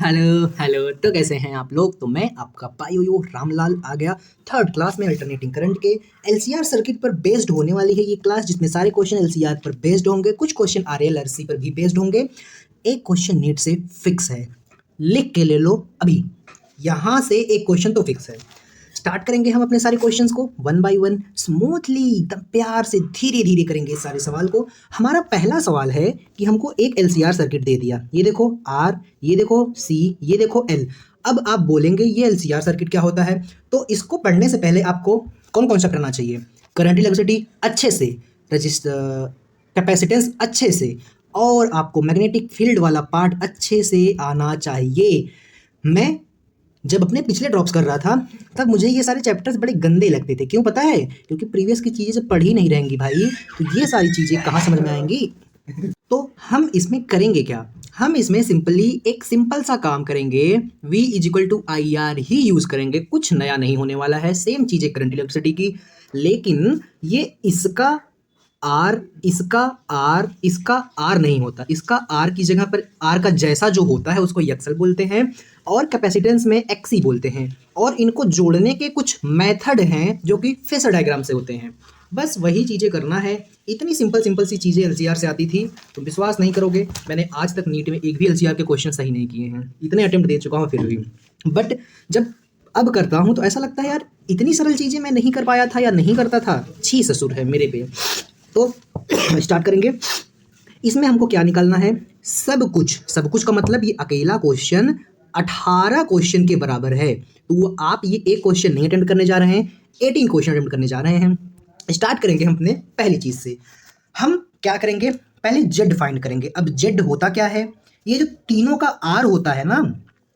Hello hello. तो कैसे हैं आप लोग। तो मैं आपका पायोयो रामलाल आ गया थर्ड क्लास में अल्टरनेटिंग करंट के एलसीआर सर्किट पर बेस्ड होने वाली है ये क्लास, जिसमें सारे क्वेश्चन एलसीआर पर बेस्ड होंगे, कुछ क्वेश्चन आरएल आरसी पर भी बेस्ड होंगे। एक क्वेश्चन नीट से फिक्स है, लिख के ले लो अभी। यहाँ से एक क्वेश्चन तो फिक्स है। स्टार्ट करेंगे हम अपने सारे क्वेश्चंस को वन बाय वन, स्मूथली एकदम प्यार से धीरे धीरे करेंगे इस सारे सवाल को। हमारा पहला सवाल है कि हमको एक एलसीआर सर्किट दे दिया, ये देखो आर, ये देखो सी, ये देखो एल। अब आप बोलेंगे ये एलसीआर सर्किट क्या होता है, तो इसको पढ़ने से पहले आपको कौन कौन सा करना चाहिए। करंट इलेक्ट्रिसिटी अच्छे से, रजिस्टर कैपेसिटेंस अच्छे से, और आपको मैग्नेटिक फील्ड वाला पार्ट अच्छे से आना चाहिए। मैं जब अपने पिछले ड्रॉप्स कर रहा था तब मुझे ये सारे चैप्टर्स बड़े गंदे लगते थे। क्यों पता है? क्योंकि प्रीवियस की चीज़ें जब पढ़ी नहीं रहेंगी भाई, तो ये सारी चीज़ें कहाँ समझ में आएंगी। तो हम इसमें करेंगे क्या, हम इसमें सिंपली एक सिंपल सा काम करेंगे, V is equal to I R ही यूज़ करेंगे। कुछ नया नहीं होने वाला है, सेम चीज़ें करंट इलेक्ट्रिसिटी की, लेकिन ये इसका आर, इसका आर, इसका आर नहीं होता। इसका आर की जगह पर आर का जैसा जो होता है उसको एक्सएल बोलते हैं, और कैपेसिटेंस में एक्सी बोलते हैं। और इनको जोड़ने के कुछ मेथड हैं जो कि फेसर डायग्राम से होते हैं। बस वही चीज़ें करना है। इतनी सिंपल सिंपल सी चीज़ें एलसीआर से आती थी, तो विश्वास नहीं करोगे, मैंने आज तक नीट में एक भी एलसीआर के क्वेश्चन सही नहीं किए हैं। इतने अटेम्प्ट दे चुका हूँ फिर भी, बट जब अब करता हूँ तो ऐसा लगता है यार इतनी सरल चीज़ें मैं नहीं कर पाया था या नहीं करता था, छी ससुर है मेरे पे। तो स्टार्ट करेंगे। इसमें हमको क्या निकालना है, सब कुछ। सब कुछ का मतलब ये अकेला क्वेश्चन 18 क्वेश्चन के बराबर है। तो आप ये एक क्वेश्चन नहीं अटेम्प्ट करने जा रहे हैं, 18 क्वेश्चन अटेम्प्ट करने जा रहे हैं। स्टार्ट करेंगे हम अपने पहली चीज से। हम क्या करेंगे, पहले जेड फाइंड करेंगे। अब जेड होता क्या है, ये जो तीनों का आर होता है ना,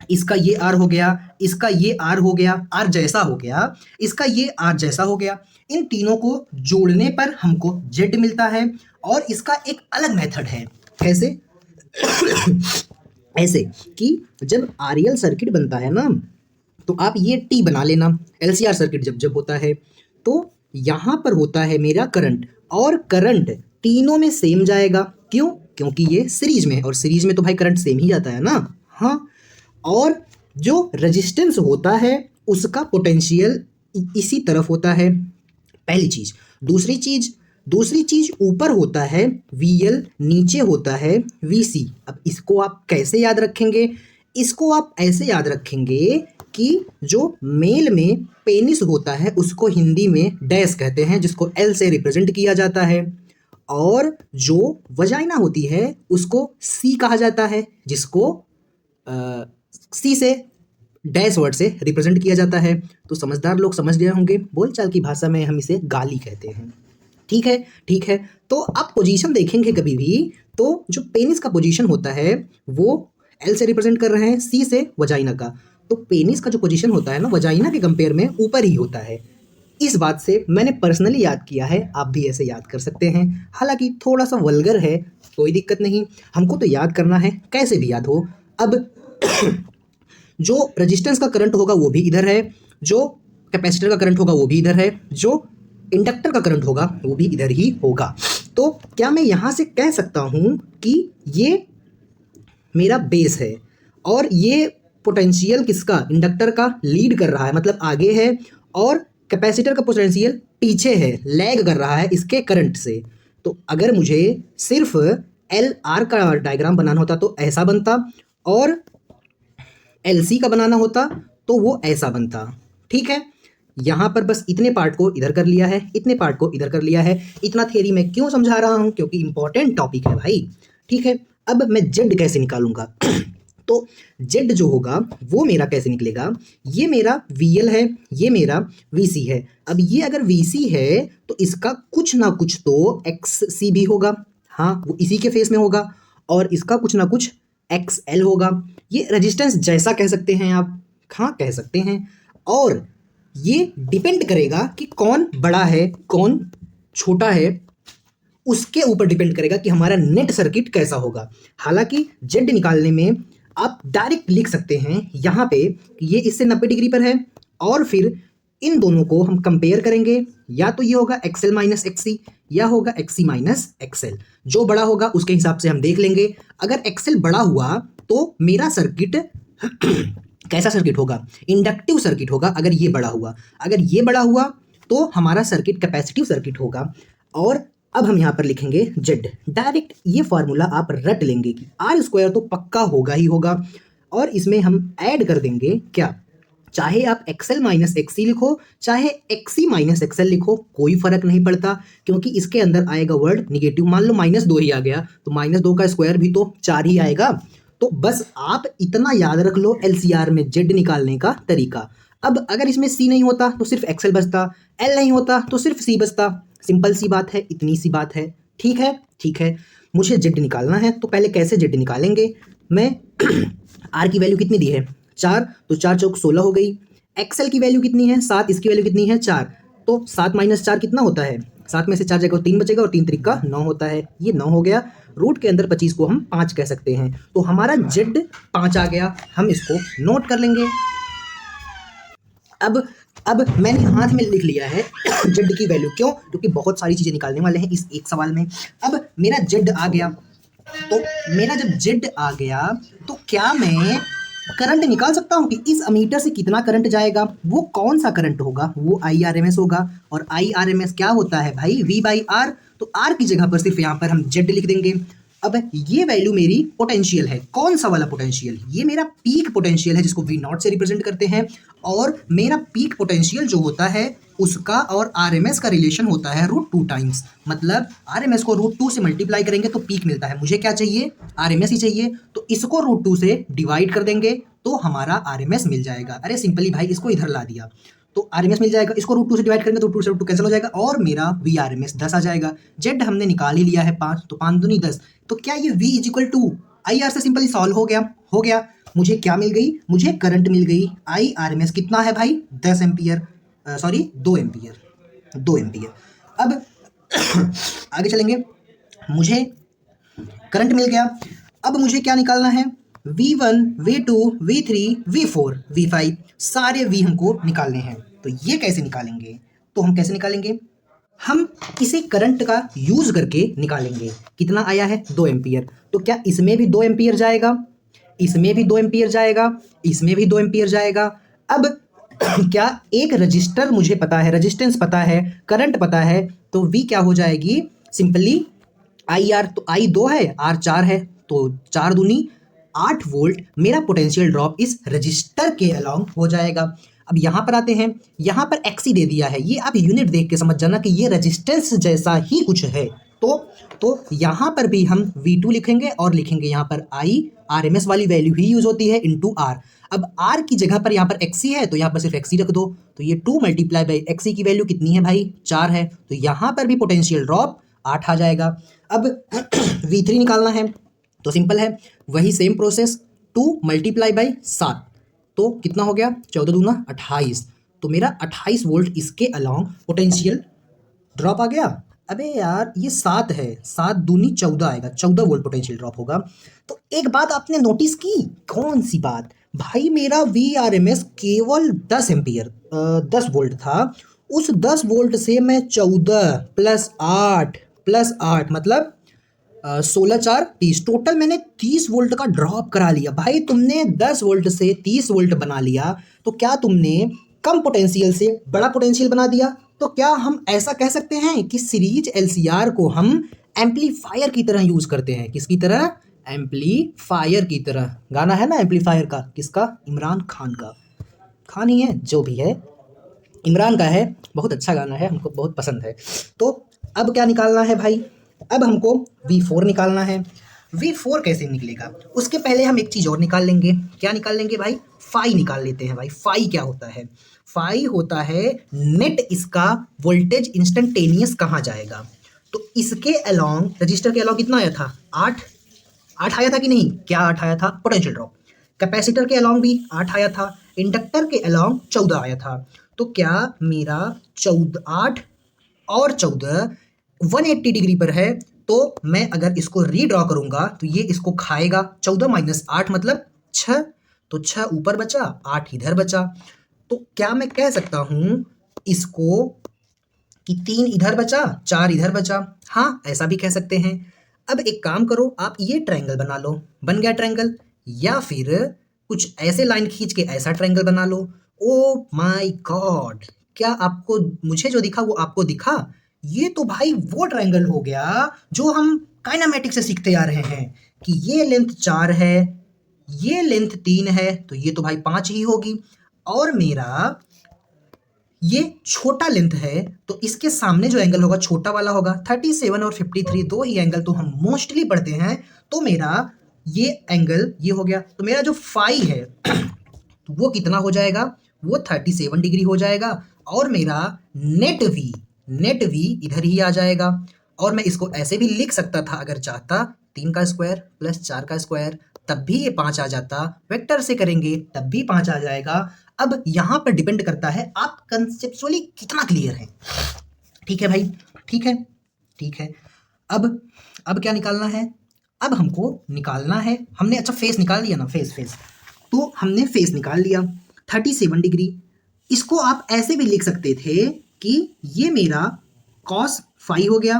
इसका ये आर हो गया, इसका ये आर हो गया, आर जैसा हो गया, इसका ये आर जैसा हो गया। इन तीनों को जोड़ने पर हमको जेड मिलता है। और इसका एक अलग मेथड है। कैसे? ऐसे कि जब आरएल सर्किट बनता है ना, तो आप ये टी बना लेना। एलसीआर सर्किट जब जब होता है तो यहाँ पर होता है मेरा करंट, और करंट तीनों में सेम जाएगा। क्यों? क्योंकि ये सीरीज में है, और सीरीज में तो भाई करंट सेम ही जाता है ना। हाँ, और जो रेजिस्टेंस होता है उसका पोटेंशियल इसी तरफ होता है, पहली चीज। दूसरी चीज ऊपर होता है VL, नीचे होता है VC। अब इसको आप कैसे याद रखेंगे, इसको आप ऐसे याद रखेंगे कि जो मेल में पेनिस होता है उसको हिंदी में डैश कहते हैं, जिसको L से रिप्रेजेंट किया जाता है। और जो वजाइना होती है उसको C कहा जाता है, जिसको सी से डैश वर्ड से रिप्रेजेंट किया जाता है। तो समझदार लोग समझ गए होंगे, बोलचाल की भाषा में हम इसे गाली कहते हैं। ठीक है, ठीक है। तो आप पोजीशन देखेंगे कभी भी, तो जो पेनिस का पोजीशन होता है वो एल से रिप्रेजेंट कर रहे हैं, सी से वजाइना का। तो पेनिस का जो पोजीशन होता है ना, वजाइना के कंपेयर में ऊपर ही होता है। इस बात से मैंने पर्सनली याद किया है, आप भी ऐसे याद कर सकते हैं। हालांकि थोड़ा सा वल्गर है, कोई दिक्कत नहीं, हमको तो याद करना है कैसे भी याद हो। अब जो रेजिस्टेंस का करंट होगा वो भी इधर है, जो कैपेसिटर का करंट होगा वो भी इधर है, जो इंडक्टर का करंट होगा वो भी इधर ही होगा। तो क्या मैं यहाँ से कह सकता हूँ कि ये मेरा बेस है, और ये पोटेंशियल किसका, इंडक्टर का लीड कर रहा है, मतलब आगे है, और कैपेसिटर का पोटेंशियल पीछे है, लैग कर रहा है इसके करंट से। तो अगर मुझे सिर्फ LR का डायग्राम बनाना होता तो ऐसा बनता, और LC का बनाना होता तो वो ऐसा बनता। ठीक है, यहाँ पर बस इतने पार्ट को इधर कर लिया है, इतने पार्ट को इधर कर लिया है। इतना थियरी मैं क्यों समझा रहा हूँ, क्योंकि इंपॉर्टेंट टॉपिक है भाई। ठीक है, अब मैं जेड कैसे निकालूंगा तो जेड जो होगा वो मेरा कैसे निकलेगा, ये मेरा VL है, ये मेरा VC है। अब ये अगर VC है तो इसका कुछ ना कुछ तो XC भी होगा, हाँ वो इसी के फेस में होगा, और इसका कुछ ना कुछ XL होगा। ये रेजिस्टेंस जैसा कह सकते हैं आप, हाँ कह सकते हैं। और ये डिपेंड करेगा कि कौन बड़ा है कौन छोटा है, उसके ऊपर डिपेंड करेगा कि हमारा नेट सर्किट कैसा होगा। हालांकि जेड निकालने में आप डायरेक्ट लिख सकते हैं यहाँ पे कि ये इससे 90 डिग्री पर है, और फिर इन दोनों को हम कंपेयर करेंगे, या तो ये होगा XL माइनस XC, या होगा XC माइनस XL। जो बड़ा होगा उसके हिसाब से हम देख लेंगे। अगर XL बड़ा हुआ तो मेरा सर्किट कैसा सर्किट होगा? इंडक्टिव सर्किट होगा अगर ये बड़ा हुआ। अगर ये बड़ा हुआ तो हमारा सर्किट कैपेसिटिव सर्किट होगा। और अब हम यहाँ पर लिखेंगे जेड। डायरेक्ट ये फॉर्मूला आप रट लेंगे कि आर स्क्वायर तो पक्का होगा ही होगा, और इसमें हम ऐड कर देंगे क्या? चाहे आप एक्सएल माइनस एक्सी लिखो, चाहे एक्सी माइनस एक्सएल लिखो, कोई फर्क नहीं पड़ता, क्योंकि इसके अंदर आएगा वर्ड निगेटिव। मान लो -2 ही आ गया तो -2 का स्क्वायर भी तो 4 ही आएगा। तो बस आप इतना याद रख लो एलसीआर में जेड निकालने का तरीका। अब अगर इसमें सी नहीं होता तो सिर्फ एक्सएल बचता, एल नहीं होता तो सिर्फ सी बचता। सिंपल सी बात है, इतनी सी बात है। ठीक है, ठीक है, मुझे जेड निकालना है तो पहले कैसे जेड निकालेंगे? मैं आर की वैल्यू कितनी दी है? 4, तो 4 चौक 16 हो गई। एक्सएल की वैल्यू कितनी है? 7, इसकी वैल्यू कितनी है? 4, तो 7 माइनस 4 कितना होता है? 7 में से 4 जाएगा 3 बचेगा, और 3 त्रिका 9 होता है। ये 9 हो गया। रूट के अंदर 25 को हम 5 कह सकते हैं, तो हमारा जेड 5 आ गया। हम इसको नोट कर लेंगे। अब मैंने हाथ में लिख लिया है जेड की वैल्यू। क्यों? क्योंकि बहुत सारी चीज़ें निकालने वाले हैं इस एक सवाल में। अब मेरा जेड आ गया, तो मेरा जब जेड आ गया तो क्या मैं करंट निकाल सकता हूँ कि इस अमीटर से कितना करंट जाएगा? वो कौन सा करंट होगा? वो आई आर एम एस होगा। और आई आर एम एस क्या होता है भाई? V by R. तो आर की जगह पर सिर्फ यहाँ पर हम जेड लिख देंगे। अब ये वैल्यू मेरी पोटेंशियल है। कौन सा वाला पोटेंशियल? ये मेरा पीक पोटेंशियल है, जिसको वी नॉट से रिप्रेजेंट करते हैं। और मेरा पीक पोटेंशियल जो होता है उसका और आरएमएस का रिलेशन होता है √2 टाइम्स। मतलब आरएमएस को √2 से मल्टीप्लाई करेंगे तो पीक मिलता है। मुझे क्या चाहिए? आरएमएस ही चाहिए, तो इसको √2 से डिवाइड कर देंगे तो हमारा आरएमएस मिल जाएगा। अरे सिंपली भाई, इसको इधर ला दिया तो आरएमएस मिल जाएगा। इसको √2 से डिवाइड करेंगे तो √2 से √2 कैंसिल हो जाएगा, और मेरा वी आरएमएस 10 आ जाएगा। जेड हमने निकाल ही लिया है 5, तो 5 दूनी 10। तो क्या ये v is equal to I R से सिंपली सॉल्व हो गया? हो गया। मुझे क्या मिल गई? मुझे करंट मिल गई। आई आर एम एस कितना है भाई? 10 एम्पियर, सॉरी 2 एम्पियर, 2 एम्पियर। अब आगे चलेंगे। मुझे करंट मिल गया। अब मुझे क्या निकालना है? V1, V2, V3, V4, V5, सारे V हमको निकालने हैं। तो ये कैसे निकालेंगे? तो हम कैसे निकालेंगे? हम इसे करंट का यूज करके निकालेंगे। कितना आया है? 2 एम्पियर। तो क्या इसमें भी 2 एम्पियर जाएगा? इसमें भी 2 एम्पियर जाएगा, इसमें भी 2 एम्पियर जाएगा। अब क्या एक रजिस्टर मुझे पता है, रेजिस्टेंस पता है, करंट पता है, तो V क्या हो जाएगी? Simply I R. तो आई 2 है, आर 4 है, तो 4 दूनी 8 वोल्ट मेरा पोटेंशियल ड्रॉप इस रजिस्टर के अलॉन्ग हो जाएगा। अब यहाँ पर आते हैं, यहाँ पर एक्सी दे दिया है। ये आप यूनिट देख के समझ जाना कि ये रेजिस्टेंस जैसा ही कुछ है। तो यहाँ पर भी हम V2 लिखेंगे और लिखेंगे यहाँ पर आई आरएमएस वाली वैल्यू ही यूज होती है इनटू आर। अब आर की जगह पर यहाँ पर एक्सी है तो यहाँ पर सिर्फ एक्सी रख दो। तो ये 2 मल्टीप्लाई बाई एक्सी की वैल्यू कितनी है भाई? 4 है। तो यहाँ पर भी पोटेंशियल ड्रॉप 8 आ जाएगा। अब V3 निकालना है तो सिंपल है, वही सेम प्रोसेस, 2 मल्टीप्लाई बाई 7, तो कितना हो गया? 14 दूना 28। तो मेरा 28 वोल्ट इसके अलॉन्ग पोटेंशियल ड्रॉप आ गया। अबे यार ये 7 है, 7 दूनी 14 आएगा, 14 वोल्ट पोटेंशियल ड्रॉप होगा। तो एक बात आपने नोटिस की? कौन सी बात? भाई मेरा वी आर एम एस केवल 10 एम्पियर 10 वोल्ट था। उस 10 वोल्ट से मैं 14 प्लस 8 मतलब 16 4 30, टोटल मैंने 30 वोल्ट का ड्रॉप करा लिया। भाई तुमने 10 वोल्ट से 30 वोल्ट बना लिया, तो क्या तुमने कम पोटेंशियल से बड़ा पोटेंशियल बना दिया? तो क्या हम ऐसा कह सकते हैं कि सीरीज एलसीआर को हम एम्पलीफायर की तरह यूज करते हैं? किसकी तरह? एम्पलीफायर की तरह। गाना है ना एम्पलीफायर का, किसका? इमरान खान का। खान ही है, जो भी है, इमरान का है। बहुत अच्छा गाना है, हमको बहुत पसंद है। तो अब क्या निकालना है भाई? अब हमको V4 निकालना है। V4 कैसे निकलेगा? उसके पहले हम एक चीज़ और निकाल लेंगे। क्या निकाल लेंगे भाई? फाई निकाल लेते हैं भाई। फाई क्या होता है? फाई होता है नेट इसका वोल्टेज इंस्टेंटेनियस कहाँ जाएगा। तो इसके अलॉन्ग, रजिस्टर के अलॉन्ग कितना आया था? 8 आया था कि नहीं? क्या 8 आया था? Potential drop. कैपेसिटर के अलॉन्ग भी 8 आया था, इंडक्टर के अलॉन्ग 14 आया था। तो क्या मेरा 8 और 14 180 डिग्री पर है? तो मैं अगर इसको रीड्रॉ करूंगा तो ये इसको खाएगा। 14 माइनस 8 मतलब 6, तो 6 ऊपर बचा, 8 इधर बचा। तो क्या मैं कह सकता हूं इसको कि 3 इधर बचा, 4 इधर बचा? हाँ, ऐसा भी कह सकते हैं। अब एक काम करो, आप ये ट्रायंगल बना लो। बन गया ट्रायंगल। या फिर कुछ ऐसे लाइन खींच के ऐसा ट्रायंगल बना लो। ओ माय गॉड, क्या आपको मुझे जो दिखा वो आपको दिखा? ये तो भाई वो ट्रायंगल हो गया जो हम काइनेमेटिक्स से सीखते आ रहे हैं कि ये लेंथ 4 है, ये लेंथ 3 है, तो ये तो भाई 5 ही होगी। और मेरा ये छोटा लेंथ है, तो इसके सामने जो एंगल होगा छोटा वाला होगा। 37 और 53 दो ही एंगल तो हम मोस्टली पढ़ते हैं। तो मेरा ये एंगल ये हो गया, तो मेरा जो फाई है तो वो कितना हो जाएगा? वो 37 डिग्री हो जाएगा। और मेरा नेट वी इधर ही आ जाएगा। और मैं इसको ऐसे भी लिख सकता था अगर चाहता, 3 का स्क्वायर प्लस 4 का स्क्वायर, तब भी ये 5 आ जाता। वेक्टर से करेंगे तब भी 5 आ जाएगा। अब यहाँ पर डिपेंड करता है आप कंसेप्चुअली कितना क्लियर हैं। ठीक है भाई, ठीक है, ठीक है। अब क्या निकालना है? अब हमको निकालना है, हमने अच्छा फेस निकाल लिया ना, फेस तो हमने फेस निकाल लिया 37 डिग्री। इसको आप ऐसे भी लिख सकते थे कि ये मेरा cos फाई हो गया।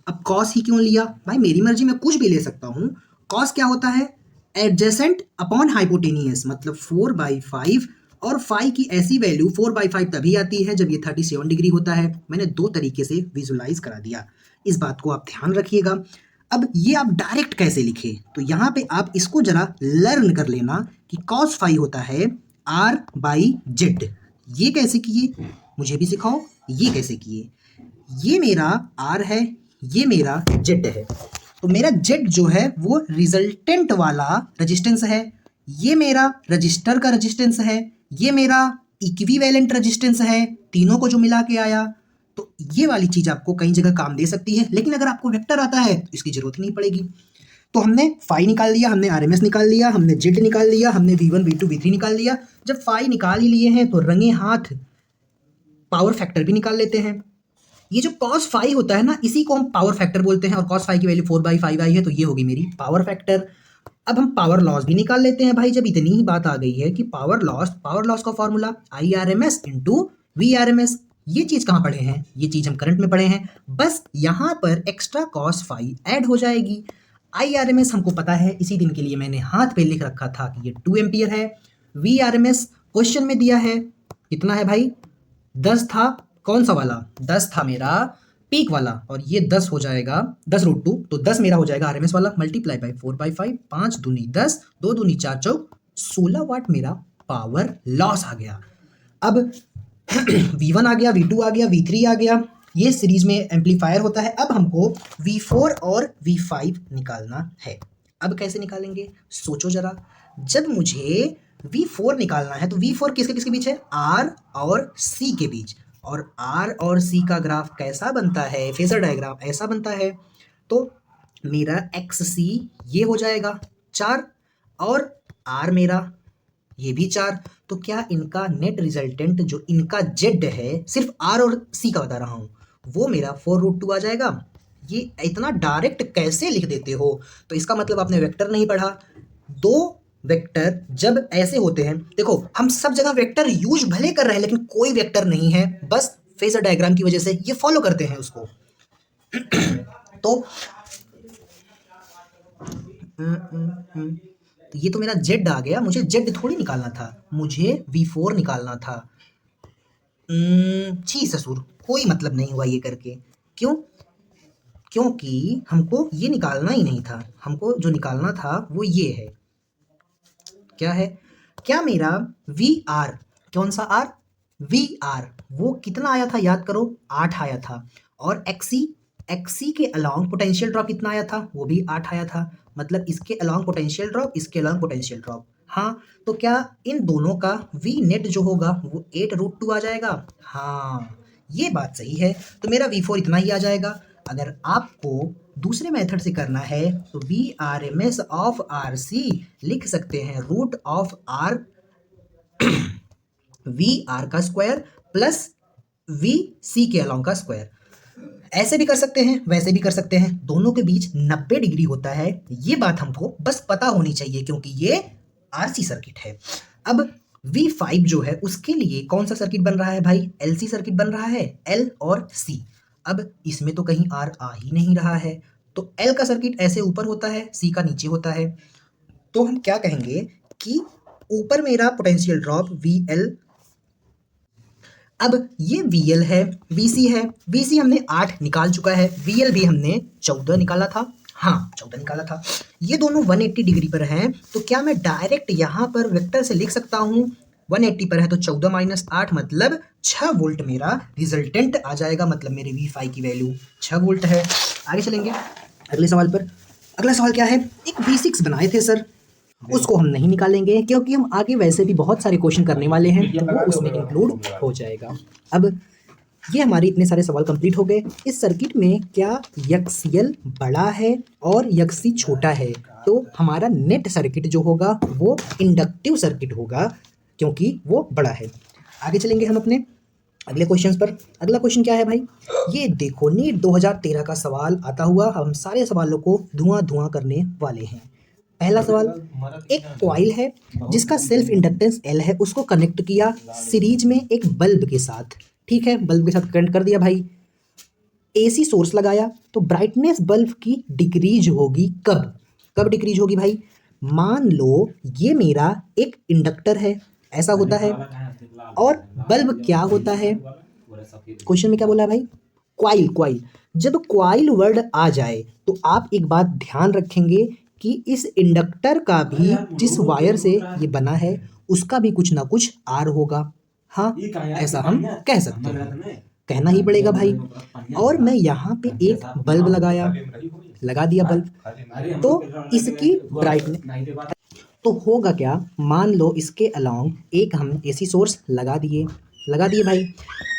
अब cos ही क्यों लिया भाई? मेरी मर्जी, मैं कुछ भी ले सकता हूँ। cos क्या होता है? एडजेसेंट अपॉन हाइपोटेनियस, मतलब 4/5। और फाई की ऐसी वैल्यू 4/5 तभी आती है जब ये 37 डिग्री होता है। मैंने दो तरीके से विजुलाइज करा दिया, इस बात को आप ध्यान रखिएगा। अब ये आप डायरेक्ट कैसे लिखे, तो यहाँ पे आप इसको जरा लर्न कर लेना कि cos फाई होता है R/Z। ये कैसे किए मुझे भी सिखाओ, ये कैसे किए? ये मेरा R है, ये मेरा Z है, तो मेरा Z जो है वो रिजल्टेंट वाला रेजिस्टेंस है, ये मेरा रजिस्टर का रेजिस्टेंस है, ये मेरा इक्विवेलेंट रेजिस्टेंस है, तीनों को जो मिला के आया। तो ये वाली चीज आपको कई जगह काम दे सकती है, लेकिन अगर आपको वेक्टर आता है तो इसकी जरूरत ही नहीं पड़ेगी। तो हमने फाई निकाल लिया, हमने आरएमएस निकाल लिया, हमने जेड निकाल लिया, हमने V1 V2 V3 निकाल लिया। जब फाई निकाल ही लिए हैं तो रंगे हाथ पावर फैक्टर भी निकाल लेते हैं। ये जो cos फाई होता है ना, इसी को हम पावर फैक्टर बोलते हैं। और cos फाई की वैल्यू 4/5 आई है, तो ये होगी मेरी पावर फैक्टर। अब हम पावर लॉस भी निकाल लेते हैं भाई, जब इतनी ही बात आ गई है कि पावर लॉस का फॉर्मूला IRMS इंटू VRMS। ये चीज कहाँ पढ़े हैं? ये चीज हम करंट में पढ़े हैं। बस यहाँ पर एक्स्ट्रा cos फाई ऐड हो जाएगी। IRMS हमको पता है, इसी दिन के लिए मैंने हाथ पे लिख रखा था कि ये 2 एम्पियर है। VRMS क्वेश्चन में दिया है, कितना है भाई? 10 था। कौन सा वाला? 10 था मेरा पीक वाला, और ये 10 हो जाएगा 10√2, तो 10 मेरा हो जाएगा आरएमएस वाला, मल्टीप्लाई बाय 4/5, 5 दूनी 10, 2 दूनी 4 चौक 16 वाट मेरा पावर लॉस आ गया। अब V1 आ गया, V2 आ गया, V3 आ गया, ये सीरीज में एम्पलीफायर होता है। अब हमको V4 और V5 निकालना है। अब कैसे निकालेंगे सोचो जरा। जब मुझे V4 निकालना है तो V4 किसके किसके बीच है? R और C के बीच। और R और C का ग्राफ कैसा बनता है? फेजर डायग्राम ऐसा बनता है। तो मेरा XC ये हो जाएगा 4, और R मेरा ये भी 4। तो क्या इनका नेट रिजल्टेंट जो इनका Z है, सिर्फ R और C का बता रहा हूँ, वो मेरा 4√2 आ जाएगा। ये इतना डायरेक्ट कैसे लिख देते हो? तो इसका मतलब आपने वेक्टर नहीं पढ़ा। दो वेक्टर जब ऐसे होते हैं, देखो हम सब जगह वेक्टर यूज भले कर रहे हैं लेकिन कोई वेक्टर नहीं है, बस फेजर डायग्राम की वजह से ये फॉलो करते हैं उसको। तो ये तो मेरा Z आ गया, मुझे Z थोड़ी निकालना था, मुझे V4 निकालना था। छी ससुर, कोई मतलब नहीं हुआ ये करके। क्यों? क्योंकि हमको ये निकालना ही नहीं था, हमको जो निकालना था वो ये है। क्या है? क्या मेरा VR, कौन सा R? VR वो कितना आया था याद करो? 8 आया था। और XC के अलॉन्ग पोटेंशियल ड्रॉप कितना आया था? वो भी 8 आया था। मतलब इसके अलॉन्ग पोटेंशियल ड्रॉप, इसके अलॉन्ग पोटेंशियल ड्रॉप। हाँ, तो क्या इन दोनों का V नेट जो होगा वो 8√2 आ जाएगा? हाँ, ये बात सही है। तो मेरा V4 इतना ही आ जाएगा। अगर आपको दूसरे मेथड से करना है तो VRMS ऑफ RC लिख सकते हैं √R VR का स्क्वायर प्लस VC के अलॉन्ग का स्क्वायर। ऐसे भी कर सकते हैं, वैसे भी कर सकते हैं, दोनों के बीच 90 डिग्री होता है। ये बात हमको बस पता होनी चाहिए क्योंकि ये RC सर्किट है। अब V5 जो है उसके लिए कौन सा सर्किट बन रहा है भाई? LC सर्किट बन रहा है, L और C। अब इसमें तो कहीं R आ ही नहीं रहा है, तो L का सर्किट ऐसे ऊपर होता है, C का नीचे होता है। तो हम क्या कहेंगे कि ऊपर मेरा पोटेंशियल ड्रॉप VL, अब ये VL है, VC है, VC हमने 8 निकाल चुका है, VL भी हमने 14 निकाला था, हाँ 14 निकाला था। ये दोनों 180 डिग्री पर हैं, तो क्या मैं डायरेक्ट यहाँ पर वेक्टर से लिख सकता हूँ? 180 पर है तो 14 माइनस 8 मतलब 6 वोल्ट मेरा रिजल्टेंट आ जाएगा, मतलब मेरे V5 की वैल्यू 6 वोल्ट है। आगे चलेंगे अगले सवाल पर। अगला सवाल क्या है? एक V6 बनाए थे सर, उसको हम नहीं निकालेंगे क्योंकि हम आगे वैसे भी बहुत सारे क्वेश्चन करने वाले हैं, तो वो उसमें इंक्लूड हो जाएगा। अब ये हमारे इतने सारे सवाल कंप्लीट हो गए। इस सर्किट में क्या यक्सियल बड़ा है और यक्सी छोटा है, तो हमारा नेट सर्किट जो होगा वो इंडक्टिव सर्किट होगा क्योंकि वो बड़ा है। आगे चलेंगे हम अपने अगले क्वेश्चन पर। अगला क्वेश्चन क्या है भाई? ये देखो, नीट 2013 का सवाल आता हुआ हम सारे सवालों को धुआं धुआं करने वाले हैं। पहला सवाल, एक कॉइल है जिसका सेल्फ इंडक्टेंस L है, उसको कनेक्ट किया सीरीज में एक बल्ब के साथ, ठीक है, बल्ब के साथ कनेक्ट कर दिया भाई। AC सोर्स लगाया तो ब्राइटनेस बल्ब की डिक्रीज होगी कब? कब डिक्रीज होगी भाई? मान लो ये मेरा एक इंडक्टर है, ऐसा होता है, और बल्ब क्या होता है? क्वेश्चन में क्या बोला है भाई? क्वाइल। क्वाइल, जब क्वाइल वर्ड आ जाए तो आप एक बात ध्यान रखेंगे कि इस इंडक्टर का भी जिस वायर से ये बना है उसका भी कुछ ना कुछ आर होगा। हाँ, ऐसा हम कह सकते हैं, कहना ही पड़ेगा भाई। और मैं यहाँ पे एक बल्ब लगा दिया बल्ब, तो इसकी ब्राइटनेस तो होगा क्या? मान लो इसके अलोंग एक हम AC सोर्स लगा दिए भाई।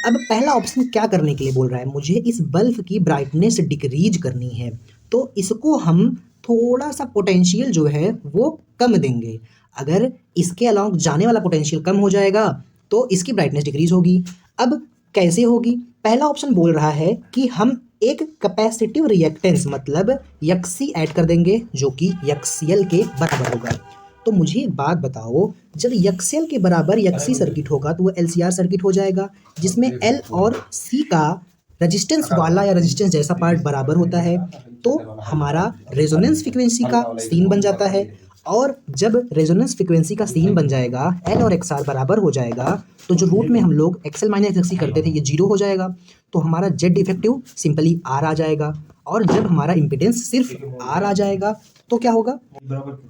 अब पहला ऑप्शन क्या करने के लिए बोल रहा है? मुझे इस बल्ब की ब्राइटनेस डिक्रीज करनी है, तो इसको हम थोड़ा सा पोटेंशियल जो है वो कम देंगे। अगर इसके अलोंग जाने वाला पोटेंशियल कम हो जाएगा तो इसकी ब्राइटनेस डिक्रीज होगी। अब कैसे होगी? पहला ऑप्शन बोल रहा है कि हम एक कैपेसिटिव रिएक्टेंस मतलब यक्सी ऐड कर देंगे जो कि यक्सियल के बराबर होगा। तो मुझे एक बात बताओ, जब यक्सियल के बराबर यक्सी सर्किट होगा तो वो LCR सर्किट हो जाएगा, जिसमें L और C का रेजिस्टेंस वाला या रेजिस्टेंस जैसा पार्ट बराबर होता है, तो हमारा रेजोनेंस फ्रीक्वेंसी का सीन बन जाता है। और जब रेजोनेंस फ्रीक्वेंसी का सीन बन जाएगा, L और XR बराबर हो जाएगा, तो जो रूट में हम लोग XL माइनस XC करते थे ये 0 हो जाएगा, तो हमारा Z इफेक्टिव सिंपली R आ जाएगा। और जब हमारा इम्पिडेंस सिर्फ R आ जाएगा तो क्या होगा?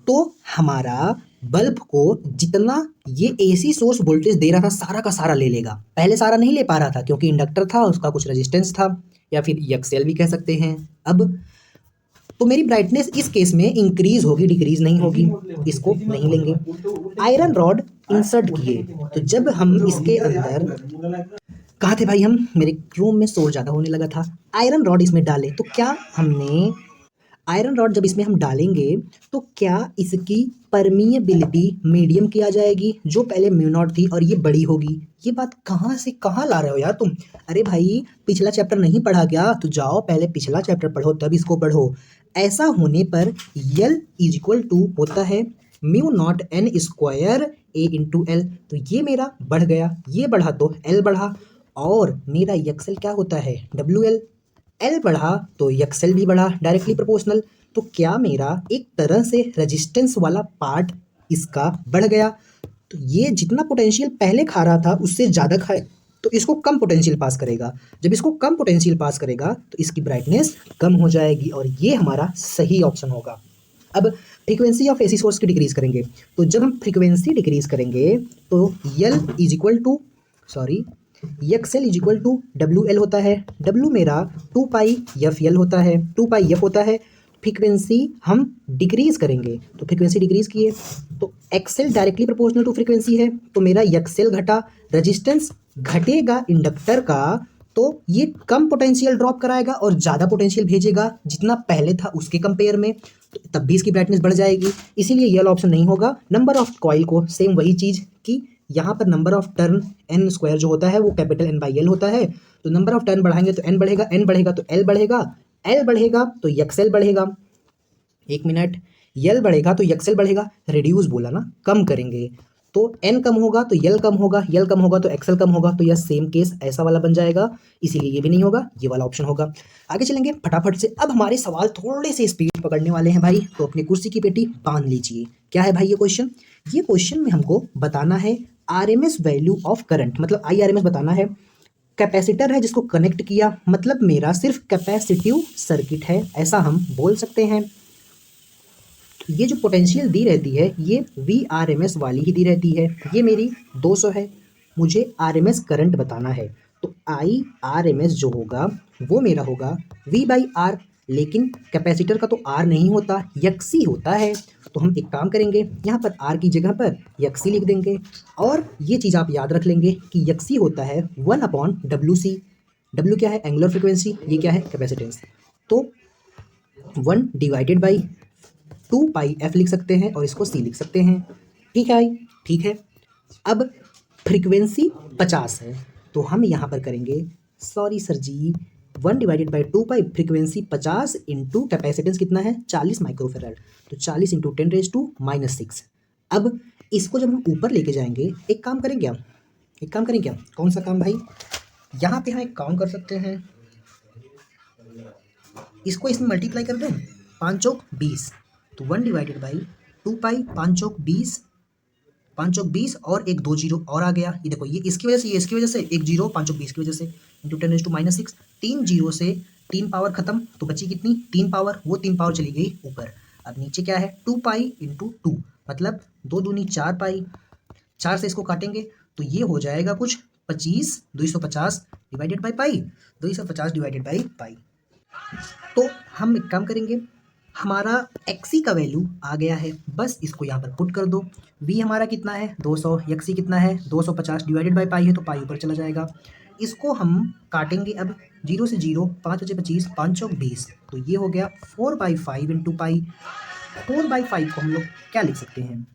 तो हमारा बल्ब को जितना ये AC सोर्स वोल्टेज दे रहा था सारा का सारा ले लेगा। पहले सारा नहीं ले पा रहा था क्योंकि इंडक्टर था, उसका कुछ रेजिस्टेंस था, या फिर यक्सेल भी कह सकते हैं। अब तो मेरी ब्राइटनेस इस केस में इंक्रीज होगी, डिक्रीज नहीं होगी, इसको नहीं लेंगे। आयरन रॉड इंसर्ट किए, तो जब हम इसके अंदर, कहाँ थे भाई हम? मेरे रूम में शोर ज़्यादा होने लगा था। आयरन रॉड इसमें डाले तो क्या हमने आयरन रॉड जब इसमें हम डालेंगे तो क्या इसकी परमिएबिलिटी मीडियम की आ जाएगी, जो पहले म्यू नॉट थी, और ये बड़ी होगी। ये बात कहाँ से कहाँ ला रहे हो यार तुम? अरे भाई पिछला चैप्टर नहीं पढ़ा क्या? तो जाओ पहले पिछला चैप्टर पढ़ो तब इसको पढ़ो। ऐसा होने पर L इज इक्वल टू होता है mu naught N square A into L। तो ये मेरा बढ़ गया, ये बढ़ा तो L बढ़ा, और मेरा यक्सेल क्या होता है? WL। L बढ़ा तो यक्सेल भी बढ़ा, डायरेक्टली प्रोपोर्शनल। तो क्या मेरा एक तरह से रेजिस्टेंस वाला पार्ट इसका बढ़ गया, तो ये जितना पोटेंशियल पहले खा रहा था उससे ज़्यादा खाए तो इसको कम पोटेंशियल पास करेगा। जब इसको कम पोटेंशियल पास करेगा तो इसकी ब्राइटनेस कम हो जाएगी, और ये हमारा सही ऑप्शन होगा। अब फ्रीक्वेंसी ऑफ AC सोर्स की डिक्रीज करेंगे, तो जब हम फ्रीक्वेंसी डिक्रीज करेंगे तो L is equal to XL is equal to WL होता है। W मेरा 2 पाई FL होता है, 2 पाई F होता है। फ्रीक्वेंसी हम डिक्रीज करेंगे, तो फ्रीक्वेंसी डिक्रीज किए तो XL directly proportional to frequency है, तो मेरा यक्सेल घटा, रेजिस्टेंस घटेगा इंडक्टर का, तो ये कम पोटेंशियल ड्रॉप कराएगा और ज़्यादा पोटेंशियल भेजेगा जितना पहले था उसके कंपेयर में, तो तब भी इसकी ब्राइटनेस बढ़ जाएगी। इसीलिए ये ऑप्शन नहीं होगा। नंबर ऑफ कॉइल को सेम वही चीज़ कि यहाँ पर number of turn N square जो होता है वो कैपिटल N/L होता है, तो नंबर ऑफ टर्न बढ़ाएंगे तो N बढ़ेगा, N बढ़ेगा तो L बढ़ेगा, L बढ़ेगा तो यक्सेल बढ़ेगा। एक मिनट, L बढ़ेगा तो यक्सेल बढ़ेगा, रिड्यूस बोला ना, कम करेंगे, तो n कम होगा तो l कम होगा, l कम होगा तो xl कम होगा, तो यह सेम केस ऐसा वाला बन जाएगा, इसीलिए ये भी नहीं होगा, ये वाला ऑप्शन होगा। आगे चलेंगे फटाफट से। अब हमारे सवाल थोड़े से स्पीड पकड़ने वाले हैं भाई, तो अपनी कुर्सी की पेटी बांध लीजिए। क्या है भाई ये क्वेश्चन? ये क्वेश्चन में हमको बताना है आरएमएस वैल्यू ऑफ करंट, मतलब आईआरएमएस बताना है। कैपेसिटर है जिसको कनेक्ट किया, मतलब मेरा सिर्फ कैपेसिटिव सर्किट है, ऐसा हम बोल सकते हैं। ये जो पोटेंशियल दी रहती है ये VRMS वाली ही दी रहती है, ये मेरी 200 है, मुझे RMS करंट बताना है, तो IRMS जो होगा वो मेरा होगा V/R, लेकिन कैपेसिटर का तो R नहीं होता, यक्सी होता है। तो हम एक काम करेंगे, यहाँ पर R की जगह पर यक्सी लिख देंगे, और ये चीज़ आप याद रख लेंगे कि यक्सी होता है 1/WC। W क्या है? एंगुलर फ्रिक्वेंसी, ये क्या है? कैपेसिटेंस। तो 1/2πf लिख सकते हैं, और इसको C लिख सकते हैं। ठीक है भाई, ठीक है। अब फ्रीक्वेंसी 50 है, तो हम यहाँ पर करेंगे, सॉरी सर जी, 1/2π फ्रीक्वेंसी 50 इंटू कैपेसिटेंस कितना है? 40 माइक्रोफेराड, तो 40 इंटू 10⁻⁻6। अब इसको जब हम ऊपर लेके जाएंगे, एक काम करें क्या, कौन सा काम भाई? यहाँ पे हम एक काम कर सकते हैं, इसको इसमें मल्टीप्लाई कर दें, 5 चौक 20, तो 1/2π 5 चौक 20, 5 चौक 20 और एक 2 जीरो और आ गया। ये देखो, ये इसकी वजह से, ये इसकी वजह से, एक जीरो 5 चौक 20 की वजह से, इंटू 10⁻⁻6, 3 जीरो से 3 पावर खत्म, तो बची कितनी? 3 पावर, वो 3 पावर चली गई ऊपर। अब नीचे क्या है? 2π इंटू 2, मतलब 2 दूनी 4π, 4 से इसको काटेंगे तो ये हो जाएगा कुछ 25, 250 divided by pi, 250 divided by pi. तो हम एक काम करेंगे, हमारा XC का वैल्यू आ गया है, बस इसको यहाँ पर पुट कर दो। V हमारा कितना है? 200, XC कितना है? 250 डिवाइडेड बाई पाई है, तो पाई ऊपर चला जाएगा। इसको हम काटेंगे अब, 0 से 0, 5 बचे 25, 5 चौक 20, तो ये हो गया 4/5 इंटू पाई। 4/5 को हम लोग क्या लिख सकते हैं?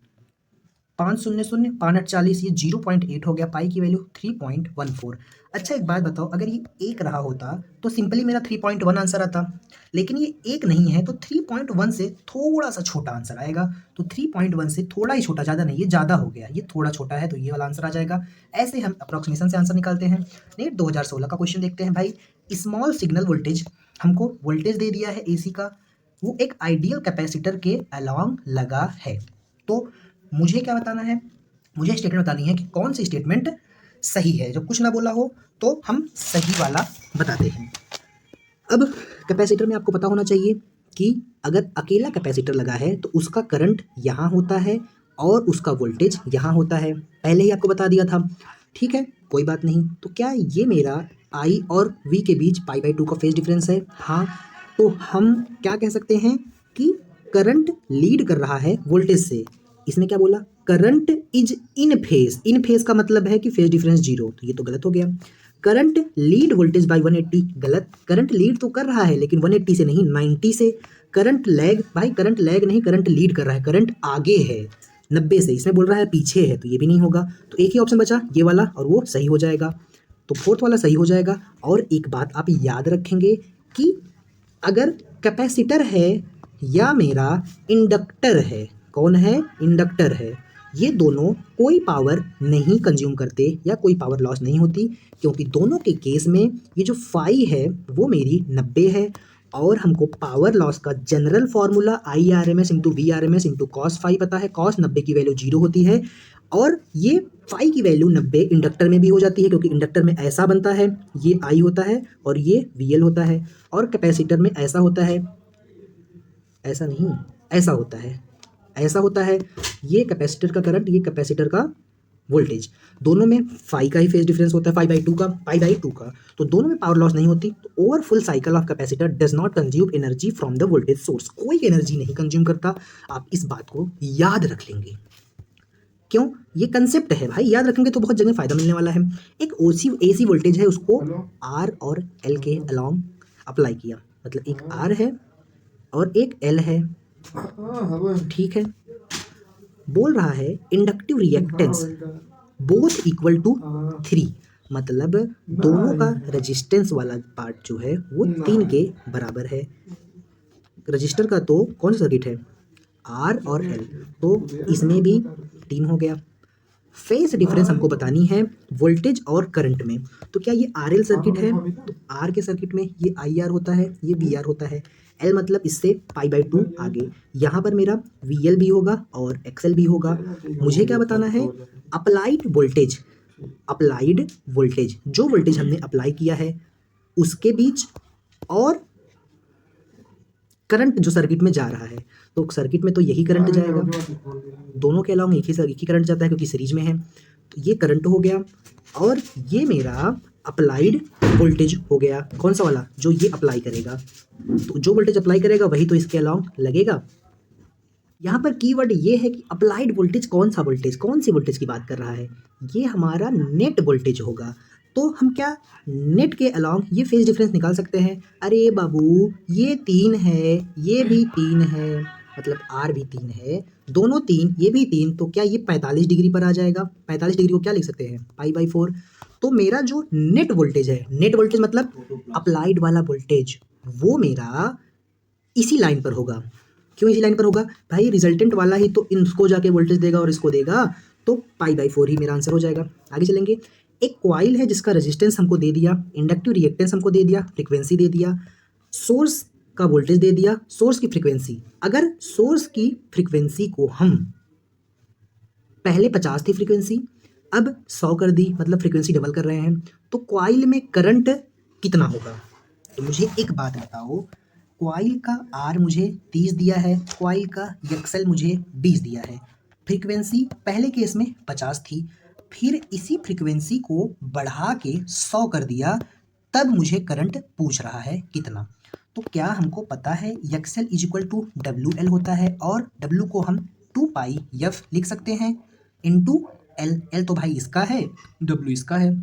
5 शून्य शून्य 5 8 40, ये 0.8 हो गया, पाई की वैल्यू 3.14। अच्छा एक बात बताओ, अगर ये एक रहा होता तो सिंपली मेरा 3.1 आंसर आता, लेकिन ये एक नहीं है, तो 3.1 से थोड़ा सा छोटा आंसर आएगा। तो 3.1 से थोड़ा ही छोटा, ज़्यादा नहीं, ये ज़्यादा हो गया, ये थोड़ा छोटा है, तो ये वाला आंसर आ जाएगा। ऐसे हम अप्रॉक्सीमेशन से आंसर निकालते हैं। नेट 2016 का क्वेश्चन देखते हैं भाई। स्मॉल सिग्नल वोल्टेज, हमको वोल्टेज दे दिया है AC का, वो एक आइडियल कैपेसिटर के अलॉन्ग लगा है। तो मुझे क्या बताना है? मुझे स्टेटमेंट बतानी है कि कौन सी स्टेटमेंट सही है। जब कुछ ना बोला हो तो हम सही वाला बताते हैं। अब कैपेसिटर में आपको पता होना चाहिए कि अगर अकेला कैपेसिटर लगा है तो उसका करंट यहाँ होता है और उसका वोल्टेज यहाँ होता है, पहले ही आपको बता दिया था। ठीक है, कोई बात नहीं। तो क्या ये मेरा I और V के बीच π/2 का फेज डिफरेंस है? हाँ, तो हम क्या कह सकते हैं कि करंट लीड कर रहा है वोल्टेज से। इसने क्या बोला? Current is in phase. In phase का मतलब है कि फेज डिफरेंस 0, तो ये तो गलत हो गया। करंट लीड वोल्टेज बाय 180, गलत। करंट लीड तो कर रहा है लेकिन 180 से नहीं, 90 से। करंट लैग, भाई करंट लैग नहीं, करंट लीड कर रहा है, करंट आगे है 90 से, इसमें बोल रहा है पीछे है, तो ये भी नहीं होगा। तो एक ही ऑप्शन बचा, ये वाला, और वो सही हो जाएगा। तो फोर्थ वाला सही हो जाएगा। और एक बात आप याद रखेंगे कि अगर कैपेसिटर है या मेरा इंडक्टर है, कौन है? इंडक्टर है, ये दोनों कोई पावर नहीं कंज्यूम करते या कोई पावर लॉस नहीं होती, क्योंकि दोनों के केस में ये जो फाई है वो मेरी 90 है। और हमको पावर लॉस का general formula IRMS into VRMS into cos phi पता है। कॉस 90 की वैल्यू 0 होती है, और ये फाई की वैल्यू 90 इंडक्टर में भी हो जाती है, क्योंकि इंडक्टर में ऐसा बनता है, ये I होता है और ये VL होता है, और कैपेसिटर में ऐसा होता है, ऐसा नहीं, ऐसा होता है, ऐसा होता है। ये कैपेसिटर का करंट, ये कैपेसिटर का वोल्टेज, दोनों में फाई का ही फेज डिफरेंस होता है, π/2 का। तो दोनों में पावर लॉस नहीं होती। तो over full cycle of capacitor does not consume energy from the voltage source, कोई एनर्जी नहीं कंज्यूम करता। आप इस बात को याद रख लेंगे। क्यों? ये कंसेप्ट है भाई, याद रखेंगे तो बहुत जगह फायदा मिलने वाला है। एक AC वोल्टेज है, उसको R और L के अलॉन्ग अप्लाई किया, मतलब एक R है और एक L है। ठीक है, बोल रहा है inductive reactance both equal to 3, मतलब दोनों का रेजिस्टेंस वाला पार्ट जो है वो 3 के बराबर है। रजिस्टर का तो कौन सा सर्किट है? R और L, तो इसमें भी 3 हो गया। फेज डिफरेंस हमको बतानी है वोल्टेज और करंट में। तो क्या ये आरएल सर्किट है, तो आर के सर्किट में ये आई आर होता है, ये वी आर होता है। एल मतलब इससे पाई/2 आगे, यहाँ पर मेरा वी एल भी होगा और एक्सएल भी होगा। मुझे क्या बताना है, अप्लाइड वोल्टेज। अप्लाइड वोल्टेज, जो वोल्टेज हमने अप्लाई किया है उसके बीच, और करंट जो सर्किट में जा रहा है, तो सर्किट में तो यही करंट जाएगा, दोनों के अलावा एक ही करंट जाता है क्योंकि सीरीज में है। तो ये करंट हो गया, और ये मेरा अप्लाइड वोल्टेज हो गया। कौन सा वाला, जो ये अप्लाई करेगा। तो जो वोल्टेज अप्लाई करेगा वही तो इसके अलाउंग लगेगा। यहाँ पर कीवर्ड ये है कि अप्लाइड वोल्टेज कौन सा वोल्टेज, कौन सी वोल्टेज की बात कर रहा है, ये हमारा नेट वोल्टेज होगा। तो हम क्या नेट के अलाउंग ये फेज डिफरेंस निकाल सकते हैं। अरे बाबू, ये 3 है, ये भी 3 है, मतलब आर भी 3 है, दोनों 3, ये भी 3, तो क्या ये 45 डिग्री पर आ जाएगा। 45 डिग्री को क्या लिख सकते हैं, पाई/4। तो मेरा जो नेट वोल्टेज है, नेट वोल्टेज मतलब अप्लाइड वाला वोल्टेज, वो मेरा इसी लाइन पर होगा। क्यों इसी लाइन पर होगा भाई, रिजल्टेंट वाला ही तो इसको जाके वोल्टेज देगा और इसको देगा, तो पाई/4 ही मेरा आंसर हो जाएगा। आगे चलेंगे। एक कॉइल है जिसका रेजिस्टेंस हमको दे दिया, इंडक्टिव रिएक्टेंस हमको दे दिया, फ्रीक्वेंसी दे दिया, सोर्स का वोल्टेज दे दिया, सोर्स की फ्रीक्वेंसी। अगर सोर्स की फ्रीक्वेंसी को हम, पहले 50 थी फ्रीक्वेंसी, अब 100 कर दी, मतलब फ्रीक्वेंसी डबल कर रहे हैं, तो कॉइल में करंट कितना होगा। तो मुझे एक बात बताओ, कॉइल का आर मुझे 30 दिया है, कॉइल का एक्सएल मुझे 20 दिया है, फ्रीक्वेंसी पहले केस में 50 थी, फिर इसी फ्रीक्वेंसी को बढ़ा के 100 कर दिया, तब मुझे करंट पूछ रहा है कितना। तो क्या हमको पता है XL is equal to W L होता है, और डब्ल्यू को हम 2 पाई एफ लिख सकते हैं इंटू एल। एल तो भाई इसका है, डब्ल्यू इसका है,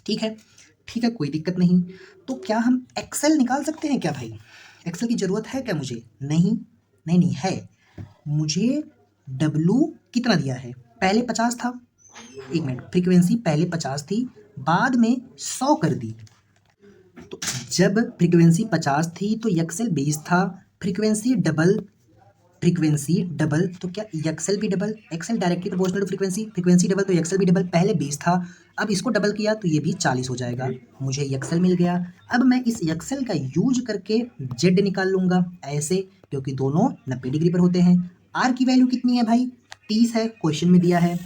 ठीक है, ठीक है, कोई दिक्कत नहीं। तो क्या हम एक्सएल निकाल सकते हैं क्या भाई, एक्सेल की ज़रूरत है क्या मुझे, नहीं नहीं नहीं है। मुझे डब्लू कितना दिया है, पहले 50 था, एक मिनट, फ्रीक्वेंसी पहले 50 थी, बाद में 100 कर दी। तो जब फ्रीक्वेंसी 50 थी तो एक्सेल 20 था, फ्रीक्वेंसी डबल, फ्रीक्वेंसी डबल, तो क्या एक्सेल भी double, XL directly proportional to frequency, frequency double तो एक्सेल भी डबल, पहले 20 था, अब इसको डबल किया तो ये भी 40 हो जाएगा, मुझे एक्सेल मिल गया। अब मैं इस एक्सेल का यूज करके जेड निकाल लूँगा ऐसे, क्योंकि दोनों 90 डिग्री पर होते हैं। आर की वैल्यू कितनी है भाई, 30 है, क्वेश्चन में दिया है,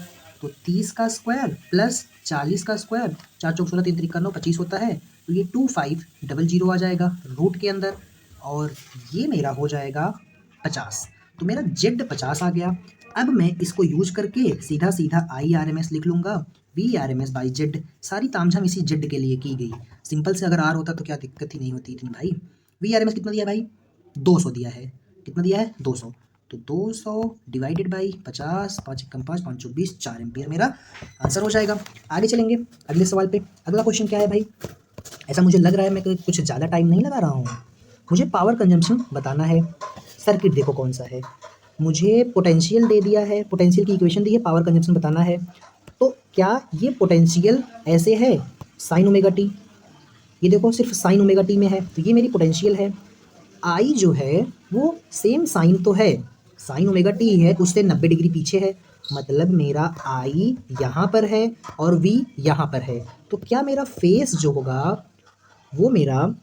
तो 30 का स्क्वायर प्लस 40 का स्क्वायर, 4 चौक 16 3 3 9 25 होता है, तो ये 2500 आ जाएगा रूट के अंदर, और ये मेरा हो जाएगा 50। तो मेरा जेड 50 आ गया। अब मैं इसको यूज करके सीधा सीधा आई आर एम एस लिख लूँगा, V R M S by Z. सारी तामझाम इसी जेड के लिए की गई, सिंपल से अगर आर होता तो क्या दिक्कत ही नहीं होती इतनी भाई। वी आर एम एस कितना दिया भाई, 200 दिया है, कितना दिया है 200, तो 200 divided by 50, 5 Ekam 5, 5 Chowk 20, 4 ampere मेरा आंसर हो जाएगा। आगे चलेंगे अगले सवाल पे। अगला क्वेश्चन क्या है भाई, ऐसा मुझे लग रहा है मैं कुछ ज़्यादा टाइम नहीं लगा रहा हूँ, मुझे पावर कंजम्पशन बताना है। सर्किट देखो कौन सा है, मुझे पोटेंशियल दे दिया है, पोटेंशियल की इक्वेशन दी है, पावर कंजम्पशन बताना है। तो क्या ये पोटेंशियल ऐसे है साइन ओमेगा टी, ये देखो सिर्फ साइन ओमेगा टी में है, तो ये मेरी पोटेंशियल है। आई जो है वो सेम साइन तो है, साइन ओमेगा टी है, उससे 90 डिग्री पीछे है, मतलब मेरा आई यहाँ पर है और वी यहाँ पर है। तो क्या मेरा फेस जो होगा वो मेरा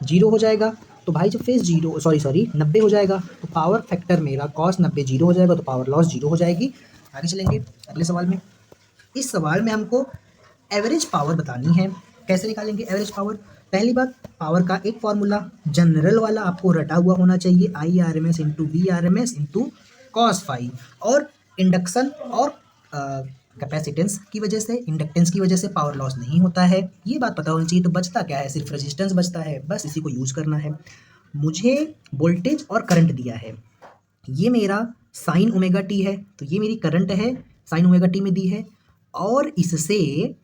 जीरो हो जाएगा। तो भाई जब फेस जीरो, सॉरी 90 हो जाएगा, तो पावर फैक्टर मेरा कॉस 90 जीरो हो जाएगा, तो पावर लॉस जीरो हो जाएगी। आगे चलेंगे अगले सवाल में। इस सवाल में हमको एवरेज पावर बतानी है। कैसे निकालेंगे एवरेज पावर, पहली बात, पावर का एक फॉर्मूला जनरल वाला आपको रटा हुआ होना चाहिए, I R M S into V R M S into cos phi, और इंडक्शन और कैपेसिटेंस की वजह से, इंडक्टेंस की वजह से पावर लॉस नहीं होता है, ये बात पता होनी चाहिए। तो बचता क्या है, सिर्फ रेजिस्टेंस बचता है, बस इसी को यूज करना है। मुझे वोल्टेज और करंट दिया है, ये मेरा साइन ओमेगा टी है, तो ये मेरी करंट है, साइन ओमेगा टी में दी है, और इससे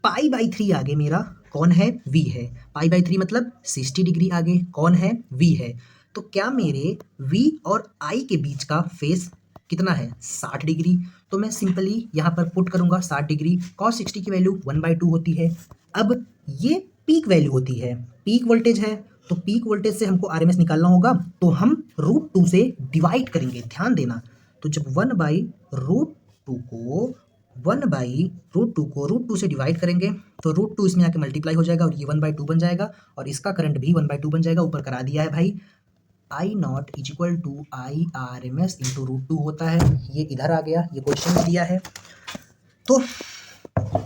पाई/3 आगे मेरा कौन है, वी है। पाई/3 मतलब 60 डिग्री आगे कौन है, वी है। तो क्या मेरे वी और आई के बीच का फेस कितना है, 60 डिग्री। तो मैं सिंपली यहाँ पर पुट करूँगा 60 डिग्री, कॉस 60 की वैल्यू 1/2 होती है। अब ये पीक वैल्यू होती है, पीक वोल्टेज है, तो पीक वोल्टेज से हमको आरएमएस निकालना होगा, तो हम √2 से डिवाइड करेंगे, ध्यान देना। तो जब 1/√2 को 1/√2 को √2 से डिवाइड करेंगे तो √2 इसमें आके मल्टीप्लाई हो जाएगा और ये 1/2 बन जाएगा और इसका करंट भी 1/2 बन जाएगा। ऊपर करा दिया है भाई। I nought is equal to I R M S into √2 होता है। ये इधर आ गया, ये क्वेश्चन में दिया है। तो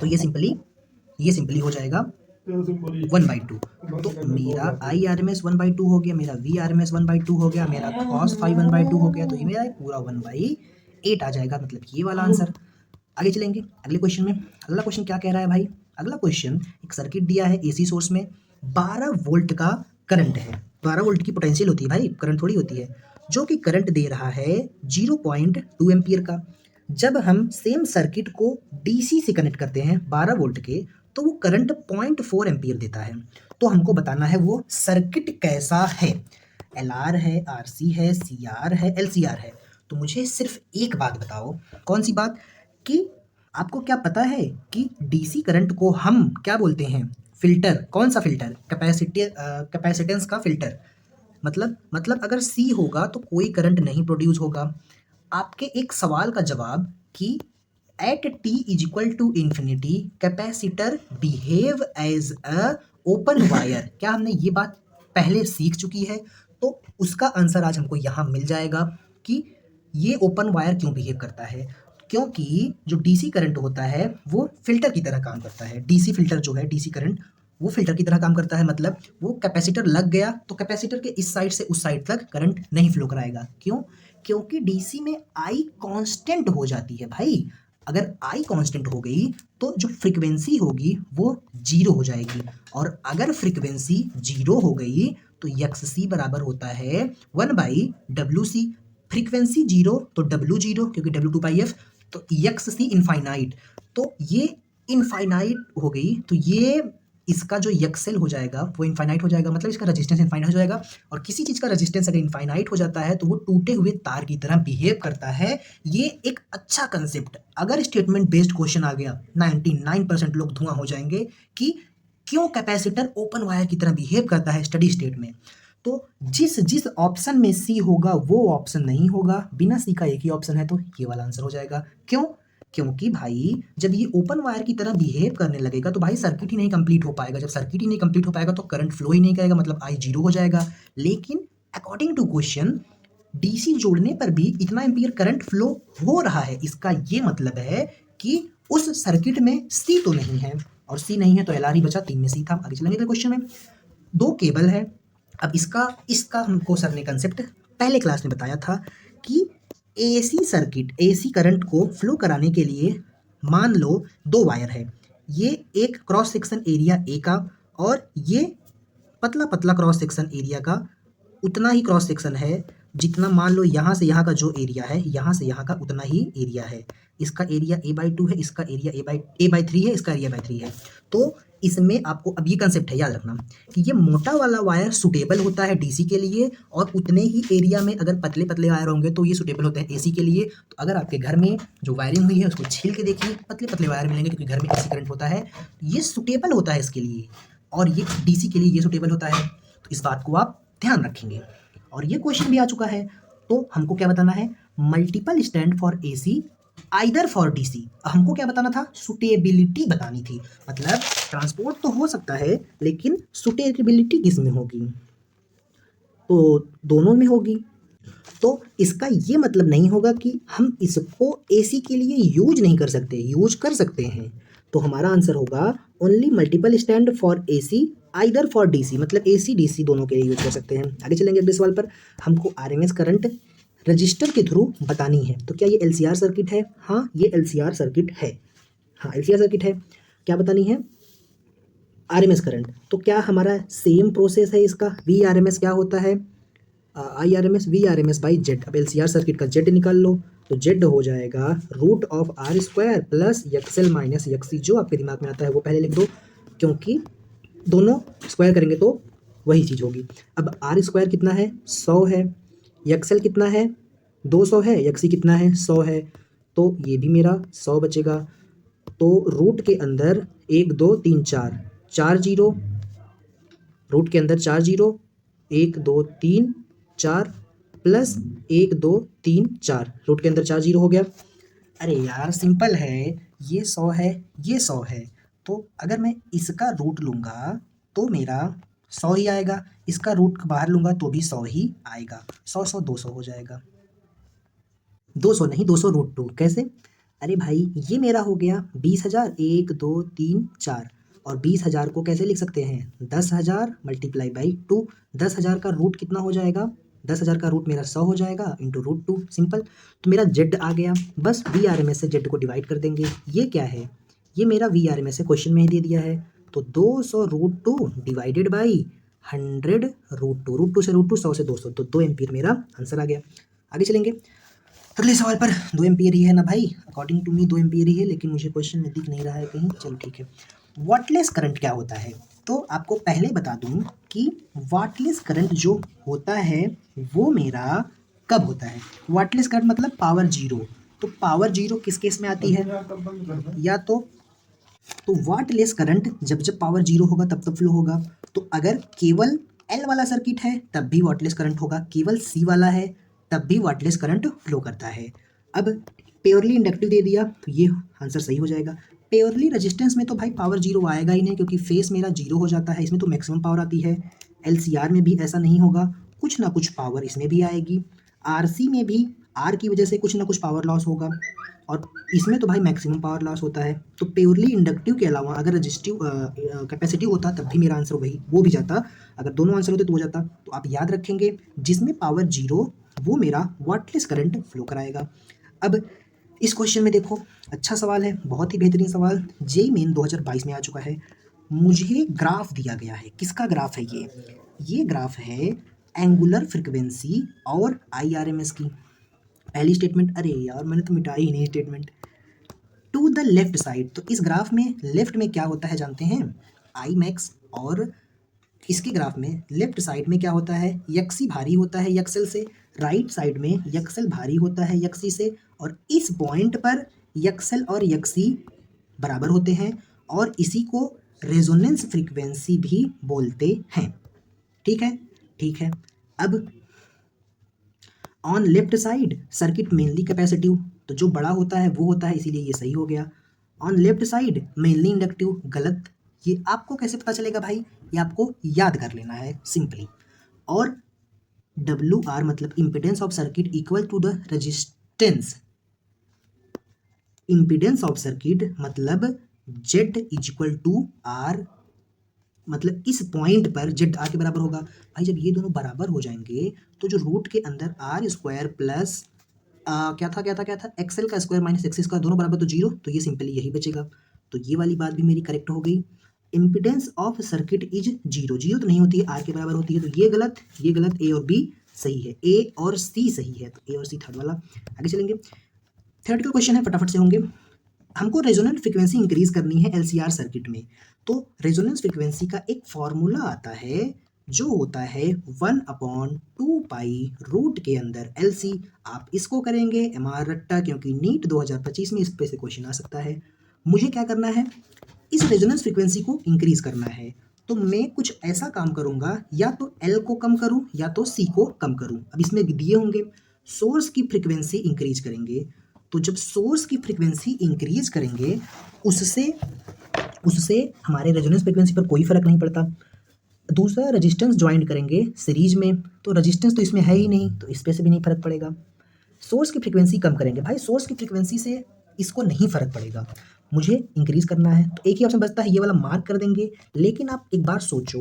ये सिंपली हो जाएगा 1/2। तो मेरा आई आर एम एस 1/2 हो गया, मेरा वी आर एम एस 1/2 हो गया, मेरा cos फाई 1/2 हो गया। तो ये मेरा पूरा 1/8 आ जाएगा, मतलब ये वाला आंसर। आगे चलेंगे अगले क्वेश्चन में। अगला क्वेश्चन क्या कह रहा है भाई? अगला क्वेश्चन, एक सर्किट दिया है एसी सोर्स में, 12 वोल्ट का करंट है। 12 वोल्ट की पोटेंशियल होती है भाई, करंट थोड़ी होती है। जो कि करंट दे रहा है 0.2 एम्पियर का। जब हम सेम सर्किट को डीसी से कनेक्ट करते हैं 12 वोल्ट के, तो वो करंट 0.4 एम्पियर देता है। तो हमको बताना है वो सर्किट कैसा है। एलआर है, आरसी है, सीआर है, एलसीआर है। तो मुझे सिर्फ एक बात बताओ, कौन सी बात? कि आपको क्या पता है कि डीसी करंट को हम क्या बोलते हैं? फिल्टर। कौन सा फिल्टर? कैपेसिटेंस का फिल्टर। मतलब अगर सी होगा तो कोई करंट नहीं प्रोड्यूस होगा। आपके एक सवाल का जवाब कि at T is equal to infinity capacitor behave as a open wire. क्या हमने ये बात पहले सीख चुकी है? तो उसका आंसर आज हमको यहाँ मिल जाएगा कि ये ओपन वायर क्यों बिहेव करता है। क्योंकि जो डीसी करंट होता है वो फिल्टर की तरह काम करता है। डीसी फिल्टर जो है, डीसी करंट वो फिल्टर की तरह काम करता है। मतलब वो कैपेसिटर लग गया तो कैपेसिटर के इस साइड से उस साइड तक करंट नहीं फ्लो कराएगा। क्यों? क्योंकि डीसी में आई कांस्टेंट हो जाती है भाई। अगर आई कांस्टेंट हो गई तो जो फ्रीक्वेंसी होगी वो जीरो हो जाएगी, और अगर फ्रीक्वेंसी जीरो हो गई तो एक्स सी बराबर होता है 1/WC। फ्रीक्वेंसी जीरो तो डब्ल्यू जीरो, क्योंकि W2πf। तो एक्स सी इनफाइनाइट, तो ये इनफाइनाइट हो गई, तो ये इसका जो एक्सेल हो जाएगा वो इनफाइनाइट हो जाएगा। मतलब इसका रेजिस्टेंस इनफाइनाइट हो जाएगा। और किसी चीज़ का रेजिस्टेंस अगर इनफाइनाइट हो जाता है तो वो टूटे हुए तार की तरह बिहेव करता है। ये एक अच्छा कंसेप्ट। अगर स्टेटमेंट बेस्ड क्वेश्चन आ गया 99% लोग धुआं हो जाएंगे कि क्यों कैपेसिटर ओपन वायर की तरह बिहेव करता है स्टडी स्टेट में। तो जिस जिस ऑप्शन में सी होगा वो ऑप्शन नहीं होगा। बिना सी का एक ही ऑप्शन है, तो ये वाला आंसर हो जाएगा। क्यों? क्योंकि भाई जब ये ओपन वायर की तरह बिहेव करने लगेगा तो भाई सर्किट ही नहीं कंप्लीट हो पाएगा। जब सर्किट ही नहीं कंप्लीट हो पाएगा तो करंट फ्लो ही नहीं करेगा, मतलब आई जीरो हो जाएगा। लेकिन अकॉर्डिंग टू क्वेश्चन डीसी जोड़ने पर भी इतना एम्पियर करंट फ्लो हो रहा है। इसका ये मतलब है कि उस सर्किट में सी तो नहीं है, और सी नहीं है तो एलआर ही बचा, 3 में सी था। आगे चलेंगे क्वेश्चन में। 2 केबल है। अब इसका हमको सर ने कंसेप्ट पहले क्लास में बताया था कि एसी करंट को फ्लो कराने के लिए मान लो 2 वायर है। ये एक क्रॉस सेक्शन एरिया ए का, और ये पतला पतला क्रॉस सेक्शन एरिया का उतना ही क्रॉस सेक्शन है जितना मान लो यहाँ से यहाँ का जो एरिया है, यहाँ से यहाँ का उतना ही एरिया है। इसका एरिया a/2 है, इसका एरिया a/3 है, इसका एरिया a/3 है। तो इसमें आपको अब ये कंसेप्ट है याद रखना कि ये मोटा वाला वायर सुटेबल होता है डीसी के लिए, और उतने ही एरिया में अगर पतले पतले वायर होंगे तो ये सुटेबल होते हैं एसी के लिए। तो अगर आपके घर में जो वायरिंग हुई है उसको छील के देखिए, पतले पतले वायर मिलेंगे, क्योंकि घर में एसी करंट होता है, ये सुटेबल होता है इसके लिए, और ये डीसी के लिए ये सुटेबल होता है। तो इस बात को आप ध्यान रखेंगे। और ये क्वेश्चन भी आ चुका है, तो हमको क्या बताना है? Multiple stand for AC either for DC. हमको क्या बताना था? सुटेबिलिटी बतानी थी। मतलब ट्रांसपोर्ट तो हो सकता है लेकिन सुटेबिलिटी किस में होगी? तो दोनों में होगी। तो इसका ये मतलब नहीं होगा कि हम इसको एसी के लिए यूज नहीं कर सकते, यूज कर सकते हैं। तो हमारा आंसर होगा only multiple stand for AC either for DC, मतलब एसी डीसी दोनों के लिए यूज कर सकते हैं। आगे चलेंगे अगले सवाल पर। हमको आरएमएस करंट रजिस्टर के थ्रू बतानी है। तो क्या ये एलसीआर सर्किट है? हाँ, ये एलसीआर सर्किट है। हाँ, एलसीआर सर्किट है। क्या बतानी है? RMS current. तो क्या हमारा सेम प्रोसेस है इसका? वी आरएमएस क्या होता है? I R M S V R M S by Z. अब एल सी आर सर्किट का जेड निकाल लो, तो जेड हो जाएगा √r² plus XL minus XC. जो आपके दिमाग में आता है वो पहले लिख दो, क्योंकि दोनों स्क्वायर करेंगे तो वही चीज़ होगी। अब r² कितना है? 100 है। एक्सएल कितना है? 200 है। एक्सी कितना है? 100 है। तो ये भी मेरा 100 बचेगा। तो रूट के अंदर 1 2 3 4 4 जीरो, रूट के अंदर 4 जीरो, 1 2 3 4 प्लस 1 2 3 4, रूट के अंदर 4 जीरो हो गया। अरे यार सिंपल है, ये 100 है, ये 100 है, तो अगर मैं इसका रूट लूँगा तो मेरा 100 ही आएगा, इसका रूट बाहर लूँगा तो भी 100 ही आएगा। 100 100 200 हो जाएगा। 200 नहीं, 200 रूट 2 कैसे? अरे भाई ये मेरा हो गया 20,000, 1 2 3 4, और 20,000 को कैसे लिख सकते हैं? 10,000 मल्टीप्लाई बाई 2। 10,000 का रूट कितना हो जाएगा? 10,000 का रूट मेरा 100 हो जाएगा इंटू रूट 2, सिंपल। तो मेरा जेड आ गया, बस वी आर एम एस से जेड को डिवाइड कर देंगे। ये क्या है? ये मेरा वी आर एम एस से क्वेश्चन में ही दे दिया है। तो 200 root 2 divided by 100 root 2, root 2 से रूट 2, 100 से 200, तो 2 एम्पियर मेरा आंसर आ गया। आगे चलेंगे अगले सवाल पर। 2 एम्पियर ही है ना भाई, अकॉर्डिंग टू मी 2 एम्पियर ही है, लेकिन मुझे क्वेश्चन में दिख नहीं रहा है कहीं। चलो ठीक है। वाटलेस करंट क्या होता है? तो आपको पहले बता दूं कि वाटलेस करंट जो होता है वो मेरा कब होता है? वाटलेस करंट मतलब पावर जीरो। तो पावर जीरो किस केस में आती है? या तो वाटलेस करंट जब जब पावर जीरो होगा तब तब फ्लो होगा। तो अगर केवल एल वाला सर्किट है तब भी वाटलेस करंट होगा, केवल सी वाला है तब भी वाटलेस करंट फ्लो करता है। अब प्योरली इंडक्टिव दे दिया तो ये आंसर सही हो जाएगा। प्योरली रेजिस्टेंस में तो भाई पावर जीरो आएगा ही नहीं, क्योंकि फेस मेरा जीरो हो जाता है, इसमें तो मैक्सिमम पावर आती है। एलसीआर में भी ऐसा नहीं होगा, कुछ ना कुछ पावर इसमें भी आएगी। आरसी में भी आर की वजह से कुछ ना कुछ पावर लॉस होगा, और इसमें तो भाई मैक्सिमम पावर लॉस होता है। तो प्योरली इंडक्टिव के अलावा अगर रजिस्टिव कैपेसिटिव होता तब भी मेरा आंसर वही वो भी जाता। अगर दोनों आंसर होते तो वो जाता। तो आप याद रखेंगे जिसमें पावर जीरो वो मेरा वाटलेस करंट फ्लो कराएगा। अब इस क्वेश्चन में देखो, अच्छा सवाल है, बहुत ही बेहतरीन सवाल, जेई मेन 2022 में आ चुका है। मुझे ग्राफ दिया गया है, किसका ग्राफ है ये ग्राफ है एंगुलर फ्रिक्वेंसी और आईआरएमएस की। पहली स्टेटमेंट, अरे यार मैंने तो मिटाई ही नहीं statement. To the left side, तो इस ग्राफ में लेफ्ट में क्या होता है जानते हैं? I max. और इसके ग्राफ में लेफ्ट साइड में क्या होता है? यक्सी भारी होता है यक्सेल से। राइट साइड में यक्सेल भारी होता है यक्सी से, और इस पॉइंट पर यक्सेल और यक्सी बराबर होते हैं, और इसी को रेजोनेंस फ्रीक्वेंसी भी बोलते हैं। ठीक है, ठीक है। अब on left side circuit mainly capacitive, तो जो बड़ा होता है वो होता है, इसीलिए ये सही हो गया। On left side mainly inductive, गलत। ये आपको कैसे पता चलेगा भाई? ये आपको याद कर लेना है सिंपली। और डब्ल्यू आर मतलब impedance of circuit equal to the resistance. Impedance of circuit मतलब Z is equal to R, मतलब इस पॉइंट पर जेड आर के बराबर होगा। भाई जब ये दोनों बराबर हो जाएंगे तो जो रूट के अंदर आर स्क्वायर प्लस क्या था एक्सएल का स्क्वायर माइनस एक्सिस का दोनों बराबर तो जीरो, तो ये सिंपली यही बचेगा। तो ये वाली बात भी मेरी करेक्ट हो गई। Impedance of circuit is zero, zero तो नहीं होती है, आर के बराबर होती है, तो ये गलत, ये गलत, ए और बी सही है, ए और सी सही है, तो ए और सी थर्ड वाला। आगे चलेंगे, थर्ड क्वेश्चन है, फटाफट से होंगे। हमको रेजोनेंट फ्रीक्वेंसी इंक्रीज करनी है एलसीआर सर्किट में। तो रेजोनेंस फ्रीक्वेंसी का एक फॉर्मूला आता है जो होता है 1/2 पाई रूट के अंदर एलसी। आप इसको करेंगे एमआर रट्टा, क्योंकि नीट 2025 में इस पे से क्वेश्चन आ सकता है। मुझे क्या करना है? इस रेजोनेंस फ्रीक्वेंसी को इंक्रीज करना है। तो मैं कुछ ऐसा काम करूंगा, या तो एल को कम करूं या तो सी को कम करूं। अब इसमें दिए होंगे सोर्स की फ्रीक्वेंसी इंक्रीज करेंगे। तो जब सोर्स की फ्रीक्वेंसी इंक्रीज करेंगे उससे उससे हमारे रेजोनेंस फ्रीक्वेंसी पर कोई फर्क नहीं पड़ता। दूसरा, रेजिस्टेंस ज्वाइन करेंगे सीरीज में, तो रेजिस्टेंस तो इसमें है ही नहीं, तो इस पे से भी नहीं फर्क पड़ेगा। सोर्स की फ्रीक्वेंसी कम करेंगे, भाई सोर्स की फ्रीक्वेंसी से इसको नहीं फर्क पड़ेगा, मुझे इंक्रीज करना है, तो एक ही ऑप्शन बचता है, ये वाला मार्क कर देंगे। लेकिन आप एक बार सोचो,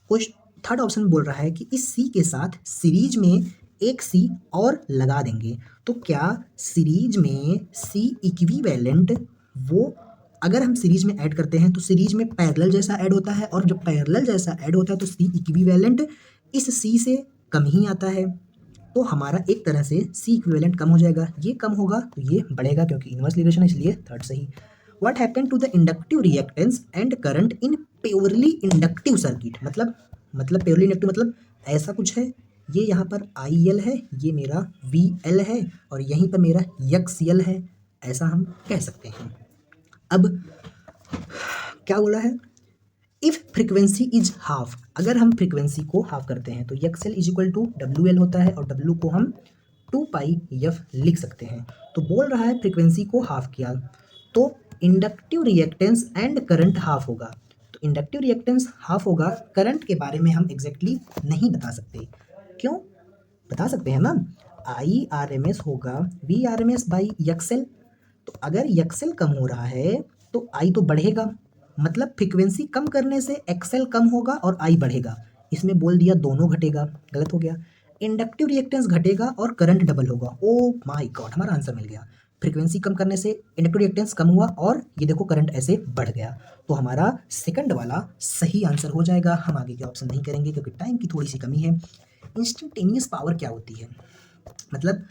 कुछ थर्ड ऑप्शन बोल रहा है कि इस सी के साथ सीरीज में एक सी और लगा देंगे। तो क्या सीरीज में सी इक्विवेलेंट, वो अगर हम सीरीज में ऐड करते हैं तो सीरीज में पैरेलल जैसा ऐड होता है, और जब पैरेलल जैसा ऐड होता है तो सी इक्विवेलेंट इस सी से कम ही आता है। तो हमारा एक तरह से सी इक्विवेलेंट कम हो जाएगा, ये कम होगा तो ये बढ़ेगा, क्योंकि इनवर्स रिलेशन है, इसलिए थर्ड सही। What happen to the inductive reactance and current in purely inductive circuit? मतलब प्योरली इंडक्टिव मतलब ऐसा कुछ है, ये यहाँ पर आई एल है, ये मेरा वी एल है, और यहीं पर मेरा यक्स एल है, ऐसा हम कह सकते हैं। अब क्या बोला है? इफ फ्रीक्वेंसी इज हाफ, अगर हम फ्रीक्वेंसी को हाफ करते हैं तो XL is equal to W L होता है, और डब्ल्यू को हम टू पाई एफ लिख सकते हैं। तो बोल रहा है फ्रीक्वेंसी को हाफ किया, तो inductive reactance and current half होगा। तो इंडक्टिव रिएक्टेंस हाफ होगा, करंट के बारे में हम एग्जैक्टली नहीं बता सकते। क्यों? बता सकते हैं ना, आई आर एम एस होगा V R M S by XL. तो अगर एक्सएल कम हो रहा है तो आई तो बढ़ेगा, मतलब फ्रीक्वेंसी कम करने से एक्सएल कम होगा और आई बढ़ेगा। इसमें बोल दिया दोनों घटेगा, गलत हो गया। इंडक्टिव रिएक्टेंस घटेगा और करंट डबल होगा। ओ माय गॉड, हमारा आंसर मिल गया। फ्रीक्वेंसी कम करने से इंडक्टिव रिएक्टेंस कम हुआ और ये देखो करंट ऐसे बढ़ गया। तो हमारा सेकंड वाला सही आंसर हो जाएगा। हम आगे के ऑप्शन नहीं करेंगे क्योंकि टाइम की थोड़ी सी कमी है। इंस्टेंटेनियस पावर क्या होती है? मतलब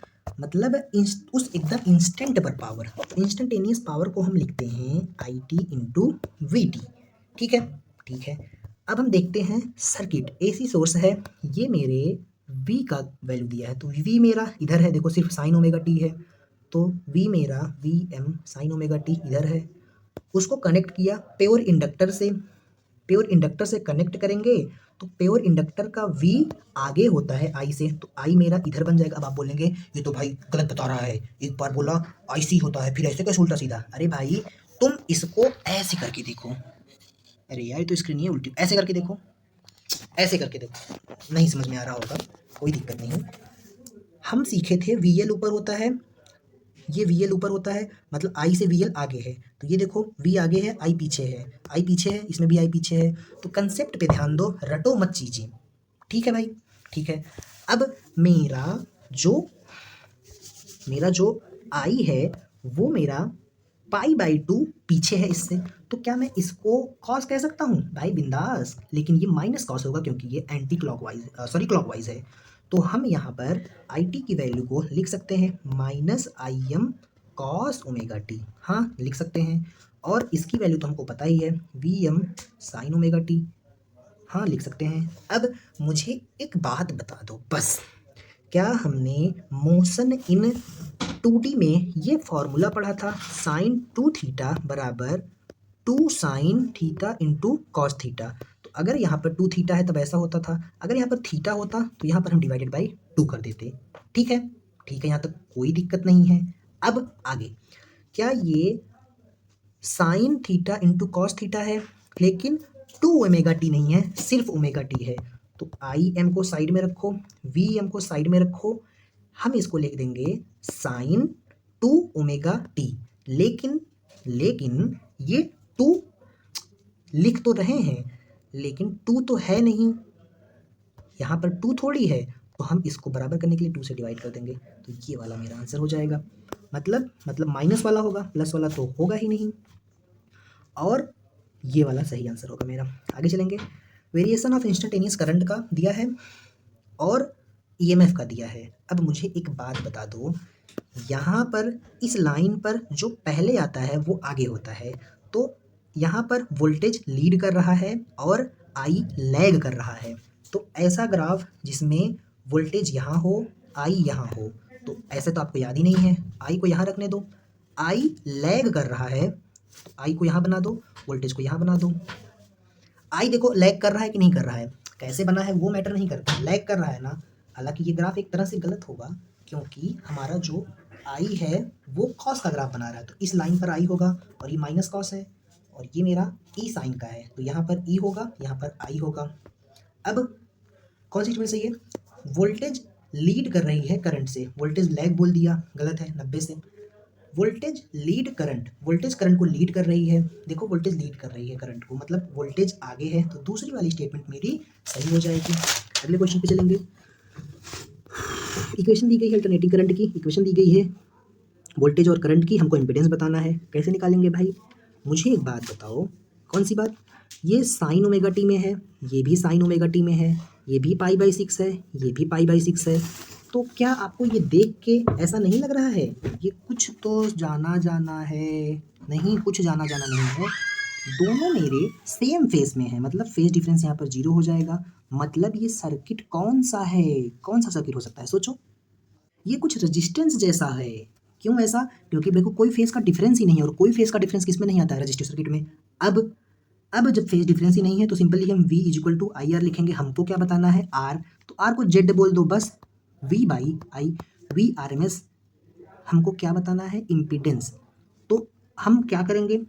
उस एकदम इंस्टेंट पर पावर। इंस्टेंटेनियस पावर को हम लिखते हैं I T into we T. ठीक है, ठीक है। अब हम देखते हैं सर्किट, एसी सोर्स है, ये मेरे वी का वैल्यू दिया है, तो वी मेरा इधर है, देखो सिर्फ साइन ओमेगा टी है, तो वी मेरा V M sine omega T इधर है। उसको कनेक्ट किया प्योर इंडक्टर से, प्योर इंडक्टर से कनेक्ट करेंगे तो प्योर इंडक्टर का V आगे होता है I से, तो I मेरा इधर बन जाएगा। अब आप बोलेंगे ये तो भाई गलत बता रहा है, एक बार बोला IC होता है फिर ऐसे कैसे उल्टा सीधा। अरे भाई तुम इसको ऐसे करके देखो, अरे यार ये तो स्क्रीन ही है उल्टी, ऐसे करके देखो, ऐसे करके देखो, नहीं समझ में आ रहा होगा, कोई दिक्कत नहीं। हम सीखे थे VL ऊपर होता है, ये VL ऊपर होता है, मतलब I से VL आगे है, तो ये देखो V आगे है I पीछे है, I पीछे है, इसमें भी I पीछे है। तो कंसेप्ट पे ध्यान दो, रटो मत चीजें। ठीक है भाई, ठीक है। अब मेरा जो I है वो मेरा पाई बाई टू पीछे है इससे, तो क्या मैं इसको कॉस कह सकता हूँ? भाई बिंदास, लेकिन ये माइनस कॉस होगा क्योंकि ये एंटी क्लॉकवाइज सॉरी क्लॉकवाइज है। तो हम यहाँ पर आई टी की वैल्यू को लिख सकते हैं minus I am cos omega T, हाँ लिख सकते हैं। और इसकी वैल्यू तो हमको पता ही है, V M sine omega T, हाँ लिख सकते हैं। अब मुझे एक बात बता दो बस, क्या हमने मोशन इन 2D में ये फॉर्मूला पढ़ा था, साइन टू थीटा बराबर two sine theta into cos theta. तो अगर यहाँ पर टू थीटा है तब ऐसा होता था, अगर यहाँ पर थीटा होता तो यहाँ पर हम डिवाइडेड बाई टू कर देते। ठीक है, ठीक है, यहाँ तक कोई दिक्कत नहीं है। अब आगे, क्या ये sign theta into cos theta है, लेकिन टू ओमेगा टी नहीं है, सिर्फ ओमेगा टी है। तो आई एम को साइड में रखो, वी एम को साइड में रखो, हम इसको लिख देंगे साइन टू ओमेगा टी। लेकिन लेकिन ये टू लिख तो रहे हैं, लेकिन टू तो है नहीं, यहाँ पर टू थोड़ी है, तो हम इसको बराबर करने के लिए टू से डिवाइड कर देंगे, तो ये वाला मेरा आंसर हो जाएगा। मतलब माइनस वाला होगा, प्लस वाला तो होगा ही नहीं, और ये वाला सही आंसर होगा मेरा। आगे चलेंगे, वेरिएशन ऑफ इंस्टेंटेनियस करंट का दिया है और ईएमएफ का दिया है। अब मुझे एक बात बता दो, यहाँ पर इस लाइन पर जो पहले आता है वो आगे होता है, तो यहाँ पर वोल्टेज लीड कर रहा है और आई लैग कर रहा है। तो ऐसा ग्राफ जिसमें वोल्टेज यहाँ हो, आई यहाँ हो, तो ऐसे तो आपको याद ही नहीं है, आई को यहाँ रखने दो। आई लैग कर रहा है, तो आई को यहाँ बना दो, वोल्टेज को यहाँ बना दो। आई देखो लैग कर रहा है कि नहीं कर रहा है, कैसे बना है वो मैटर नहीं करता, लैग कर रहा है ना। हालांकि ये ग्राफ एक तरह से गलत होगा क्योंकि हमारा जो आई है वो कॉस का ग्राफ बना रहा है, तो इस लाइन पर आई होगा और ये माइनस कॉस है, और ये मेरा ई साइन का है, तो यहाँ पर ई होगा, यहाँ पर आई होगा। अब कौन सी चीज़ सही है? वोल्टेज लीड कर रही है करंट से, वोल्टेज लैग बोल दिया, गलत है 90 से। Voltage lead current, voltage current को लीड कर रही है, देखो वोल्टेज लीड कर रही है करंट को, मतलब वोल्टेज आगे है, तो दूसरी वाली स्टेटमेंट मेरी सही हो जाएगी। अगले क्वेश्चन पे चलेंगे। इक्वेशन दी गई है अल्टरनेटिंग करंट की, इक्वेशन दी गई है वोल्टेज और करंट की, हमको इम्पीडेंस बताना है, कैसे निकालेंगे भाई? मुझे एक बात बताओ, कौन सी बात? ये साइन ओमेगा टी में है, ये भी साइन ओमेगा टी में है, ये भी पाई बाई सिक्स है, ये भी पाई बाई सिक्स है, तो क्या आपको ये देख के ऐसा नहीं लग रहा है ये कुछ तो जाना जाना है? नहीं, कुछ जाना जाना नहीं है, दोनों मेरे सेम फेस में है, मतलब फेस डिफरेंस यहाँ पर जीरो हो जाएगा। मतलब ये सर्किट कौन सा है, कौन सा सर्किट हो सकता है सोचो? ये कुछ रेजिस्टेंस जैसा है। क्यों ऐसा? क्योंकि देखो कोई फेस का डिफरेंस ही नहीं है, और कोई फेस का डिफरेंस किस में नहीं आता है? रेजिस्टिव सर्किट में। अब जब फेस डिफरेंस ही नहीं है तो सिंपली हम V equal to I R लिखेंगे। हमको क्या बताना है? R, तो R को Z बोल दो बस, V by I. V R M S हमको क्या बताना है, इम्पीडेंस। तो हम क्या करेंगे,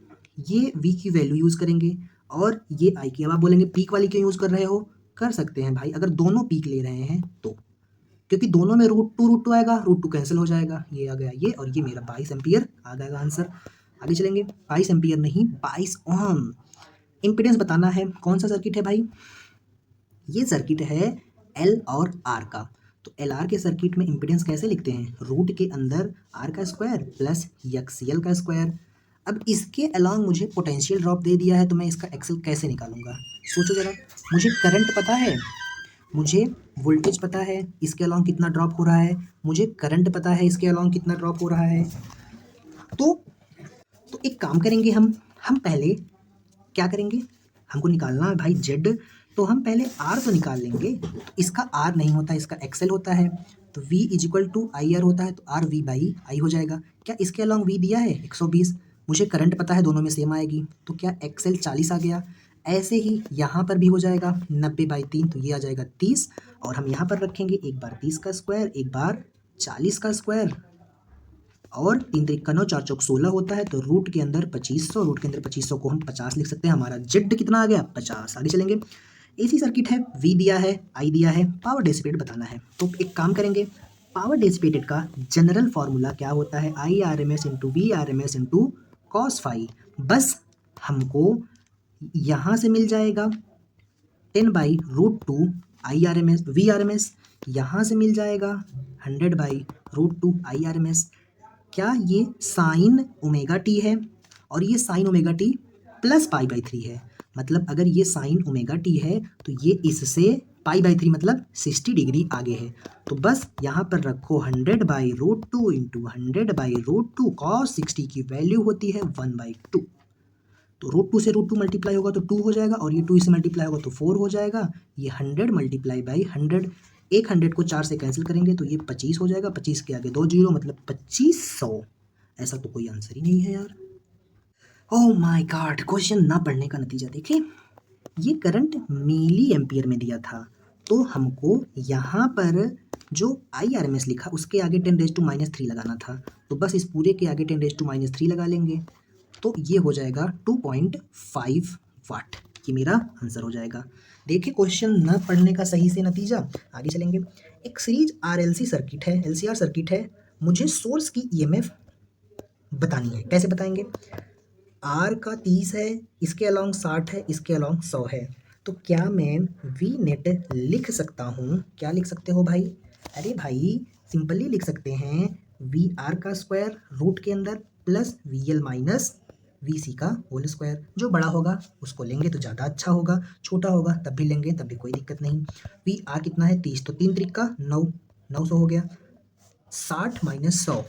ये वी की वैल्यू यूज़ करेंगे और ये आई की। अब आप बोलेंगे पीक वाली क्यों यूज़ कर रहे हो, कर सकते हैं भाई अगर दोनों पीक ले रहे हैं तो, क्योंकि दोनों में रूट टू आएगा, रूट टू कैंसिल हो जाएगा, ये आ गया ये, और ये मेरा 22 एम्पियर आ जाएगा आंसर। आगे चलेंगे, 22 एम्पियर नहीं 22 ओम। इम्पीडेंस बताना है, कौन सा सर्किट है भाई, ये सर्किट है एल और आर का। तो एल आर के सर्किट में इम्पीडेंस कैसे लिखते हैं, रूट के अंदर आर का स्क्वायर प्लस एक्सएल का स्क्वायर। अब इसके अलॉन्ग मुझे पोटेंशियल ड्रॉप दे दिया है, तो मैं इसका एक्सेल कैसे निकालूंगा, सोचो ज़रा। मुझे करंट पता है, मुझे वोल्टेज पता है इसके अलॉन्ग कितना ड्रॉप हो रहा है, मुझे करंट पता है इसके अलॉन्ग कितना ड्रॉप हो रहा है। तो एक काम करेंगे हम पहले क्या करेंगे, हमको निकालना है भाई जेड, तो हम पहले आर तो निकाल लेंगे। तो इसका आर नहीं होता, इसका एक्सएल होता है, तो V is equal to I R होता है, तो आर वी बाई आई हो जाएगा। क्या इसके अलॉन्ग V दिया है 120, मुझे करंट पता है दोनों में सेम आएगी, तो क्या एक्सएल 40 आ गया। ऐसे ही यहाँ पर भी हो जाएगा 90/3, तो ये आ जाएगा 30, और हम यहाँ पर रखेंगे एक बार 30 का स्क्वायर, एक बार 40 का स्क्वायर, और 3 3 9 4 चौक 16 होता है, तो रूट के अंदर 2500, रूट के अंदर 2500 को हम 50 लिख सकते हैं। हमारा जेड कितना आ गया, 50। आगे चलेंगे, एसी सर्किट है, वी दिया है, आई दिया है, पावर डेसिपेट बताना है। तो एक काम करेंगे, पावर डेसिपेटेड का जनरल फॉर्मूला क्या होता है, I R M S into V R M S into cos phi. बस हमको यहाँ से मिल जाएगा 10/√2 I R M S V R M S, यहाँ से मिल जाएगा 100/√2 आई आर एम एस। क्या ये साइन ओमेगा टी है, और ये साइन ओमेगा टी प्लस पाई/3 है, मतलब अगर ये साइन ओमेगा टी है तो ये इससे पाई/3 मतलब 60 डिग्री आगे है। तो बस यहाँ पर रखो 100/√2 इंटू 100/√2 कॉस 60 की वैल्यू होती है 1/2। तो √2 से √2 मल्टीप्लाई होगा तो 2 हो जाएगा, और ये 2 से मल्टीप्लाई होगा तो 4 हो जाएगा। ये 100 मल्टीप्लाई बाई 100, एक 100 को 4 से कैंसिल करेंगे तो ये 25 हो जाएगा, 25 के आगे 2 जीरो मतलब 2500। ऐसा तो कोई आंसर ही नहीं है यार। ओह माय गॉड, क्वेश्चन ना पढ़ने का नतीजा देखिए, ये करंट मिली एम्पियर में दिया था, तो हमको यहाँ पर जो आई आर एम एस लिखा उसके आगे 10⁻³ लगाना था, तो बस इस पूरे के आगे 10⁻³ लगा लेंगे, तो ये हो जाएगा 2.5 वाट। ये मेरा आंसर हो जाएगा। देखिए क्वेश्चन न पढ़ने का सही से नतीजा। आगे चलेंगे, एक सीरीज आरएलसी सर्किट है, एलसीआर सर्किट है, मुझे सोर्स की ईएमएफ बतानी है। कैसे बताएंगे, आर का 30 है, इसके अलॉन्ग 60 है, इसके अलॉन्ग 100 है, तो क्या मैं वी नेट लिख सकता हूँ, क्या लिख सकते हो भाई, अरे भाई सिंपली लिख सकते हैं वी आर का स्क्वायर रूट के अंदर plus V L minus V C का होल स्क्वायर। जो बड़ा होगा उसको लेंगे तो ज़्यादा अच्छा होगा, छोटा होगा तब भी लेंगे तब भी कोई दिक्कत नहीं। वी आर कितना है 30, तो 3 त्रिक का 9, 900 हो गया। 60 माइनस 100,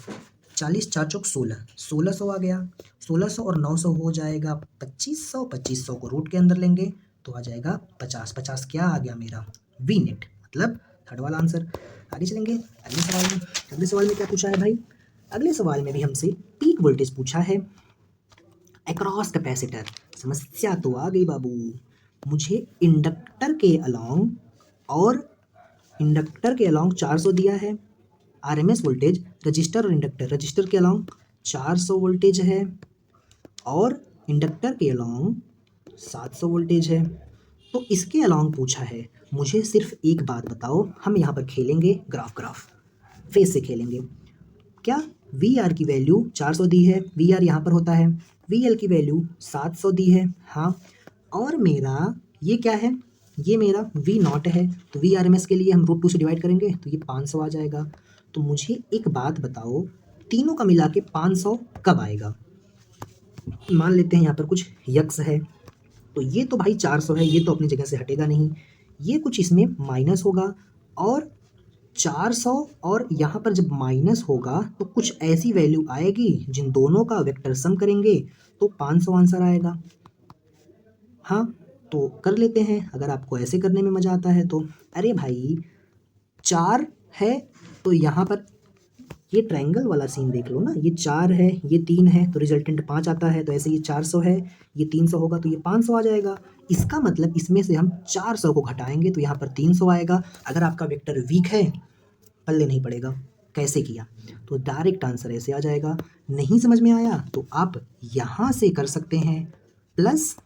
40 4 चौक 16, 1600 आ गया। 1600 और 900 हो जाएगा 2500, 2500 को रूट के अंदर लेंगे तो आ जाएगा 50, 50 क्या आ गया मेरा वी नेट, मतलब थर्ड वाला आंसर। आगे चलेंगे अगले सवाल में। अगले सवाल में क्या पूछा है भाई, अगले सवाल में भी हमसे पीक वोल्टेज पूछा है अक्रॉस कैपेसिटर। समस्या तो आ गई बाबू, मुझे इंडक्टर के अलॉन्ग और इंडक्टर के अलॉन्ग 400 दिया है आरएमएस वोल्टेज, रजिस्टर और इंडक्टर, रजिस्टर के अलॉन्ग 400 वोल्टेज है और इंडक्टर के अलॉन्ग 700 वोल्टेज है। तो इसके अलॉन्ग पूछा है, मुझे सिर्फ एक बात बताओ, हम यहाँ पर खेलेंगे ग्राफ फेस से खेलेंगे। क्या वी आर की वैल्यू 400 दी है, वी आर यहाँ पर होता है, वी एल की वैल्यू 700 दी है, हाँ, और मेरा ये क्या है, ये मेरा वी नॉट है, तो वी आर एम एस के लिए हम √2 से डिवाइड करेंगे तो ये 500 आ जाएगा। तो मुझे एक बात बताओ, तीनों का मिला के 500 कब आएगा। मान लेते हैं यहाँ पर कुछ यक्स है, तो ये तो भाई 400 है, ये तो अपनी जगह से हटेगा नहीं, ये कुछ इसमें माइनस होगा, और 400 और यहाँ पर जब माइनस होगा तो कुछ ऐसी वैल्यू आएगी जिन दोनों का वेक्टर सम करेंगे तो 500 आंसर आएगा। हाँ, तो कर लेते हैं अगर आपको ऐसे करने में मज़ा आता है तो। अरे भाई 4 है तो यहाँ पर ये ट्रायंगल वाला सीन देख लो ना, ये 4 है, ये 3 है, तो रिजल्टेंट 5 आता है, तो ऐसे ये 400 है, ये 300 होगा तो ये 500 आ जाएगा। इसका मतलब इसमें से हम 400 को घटाएंगे तो यहाँ पर 300 आएगा। अगर आपका वेक्टर वीक है पल्ले नहीं पड़ेगा, कैसे किया, तो डायरेक्ट आंसर ऐसे आ जाएगा। नहीं समझ में आया तो आप यहाँ से कर सकते हैं प्लस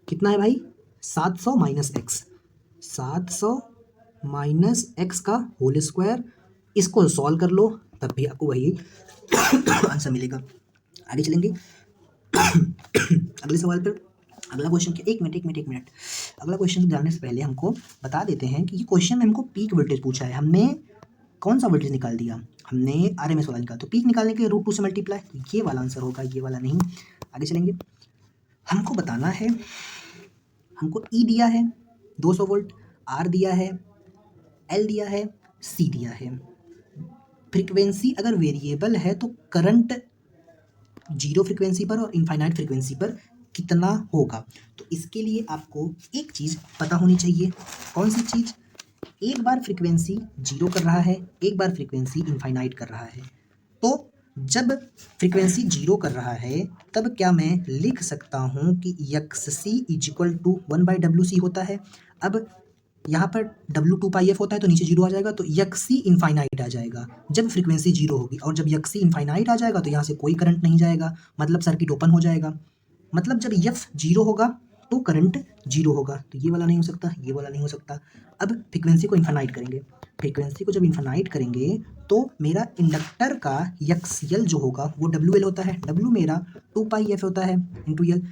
कितना है भाई 700 माइनस एक्स, 700 माइनस एक्स का होल स्क्वायर, इसको सॉल्व कर लो तब भी आपको वही आंसर मिलेगा। आगे चलेंगे अगले सवाल पर। अगला क्वेश्चन क्या, एक मिनट अगला क्वेश्चन जानने से पहले हमको बता देते हैं कि ये क्वेश्चन में हमको पीक वोल्टेज पूछा है। हमने कौन सा वोल्टेज निकाल दिया, हमने आरएमएस वाला निकाला, तो पीक निकालने के लिए √2 से मल्टीप्लाई, तो ये वाला आंसर होगा, ये वाला नहीं। आगे चलेंगे, हमको बताना है, हमको ई दिया है 200 वोल्ट, आर दिया है, एल दिया है, सी दिया है। फ्रीक्वेंसी अगर वेरिएबल है तो करंट जीरो फ्रीक्वेंसी पर और इनफाइनाइट फ्रीक्वेंसी पर कितना होगा। तो इसके लिए आपको एक चीज़ पता होनी चाहिए। कौन सी चीज़, एक बार फ्रीक्वेंसी जीरो कर रहा है, एक बार फ्रीक्वेंसी इनफाइनाइट कर रहा है। तो जब फ्रीक्वेंसी जीरो कर रहा है तब क्या मैं लिख सकता हूँ कि X C is equal to 1/WC होता है। अब यहाँ पर W2πf होता है तो नीचे जीरो आ जाएगा, तो यक्सी इनफाइनाइट आ जाएगा जब फ्रीक्वेंसी जीरो होगी, और जब यक्सी इनफाइनाइट आ जाएगा तो यहाँ से कोई करंट नहीं जाएगा, मतलब सर्किट ओपन हो जाएगा। मतलब जब यफ जीरो होगा तो करंट जीरो होगा, तो ये वाला नहीं हो सकता, ये वाला नहीं हो सकता। अब फ्रीक्वेंसी को इन्फानाइट करेंगे, फ्रीक्वेंसी को जब इन्फानाइट करेंगे तो मेरा इंडक्टर का यक्सएल जो होगा वो डब्ल्यू एल होता है, डब्ल्यू मेरा 2πf होता है इंटू एल।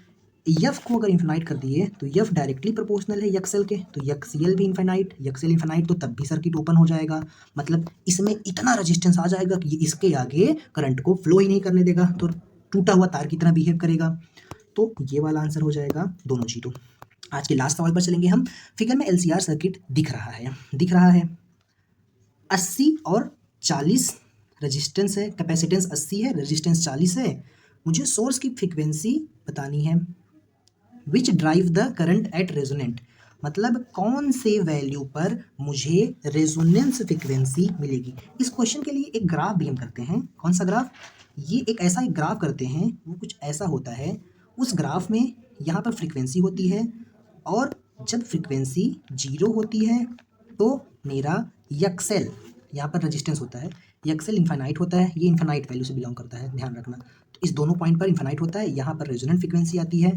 यफ को अगर इन्फानाइट कर दिए तो यफ डायरेक्टली प्रोपोर्शनल है यक्सएल के, तो यक्सएल भी इन्फानाइट, यक्सएल इन्फानाइट तो तब भी सर्किट ओपन हो जाएगा। मतलब इसमें इतना रेजिस्टेंस आ जाएगा कि ये इसके आगे करंट को फ्लो ही नहीं करने देगा, तो टूटा हुआ तार की तरह बिहेव करेगा। तो ये वाला आंसर हो जाएगा दोनों चीज़ों। आज के लास्ट सवाल पर चलेंगे हम। फिगर में एलसीआर सर्किट दिख रहा है 80 और 40 रेजिस्टेंस है, कैपेसिटेंस 80 है, रेजिस्टेंस 40 है। मुझे सोर्स की फ्रीक्वेंसी बतानी है, which drive the current at resonant, मतलब कौन से वैल्यू पर मुझे रेजोनेंस फ्रीक्वेंसी मिलेगी। इस क्वेश्चन के लिए एक ग्राफ भी हम करते हैं। कौन सा ग्राफ, ये एक ऐसा एक ग्राफ करते हैं, वो कुछ ऐसा होता है। उस ग्राफ में यहाँ पर फ्रीक्वेंसी होती है, और जब फ्रीक्वेंसी जीरो होती है तो मेरा यक्सएल, यहाँ पर रेजिस्टेंस होता है, यक्सएल इन्फानाइट होता है, ये इन्फानाइट वैल्यू से बिलोंग करता है, ध्यान रखना। तो इस दोनों पॉइंट पर इन्फानाइट होता है, यहाँ पर रेजोनेंट फ्रीक्वेंसी आती है।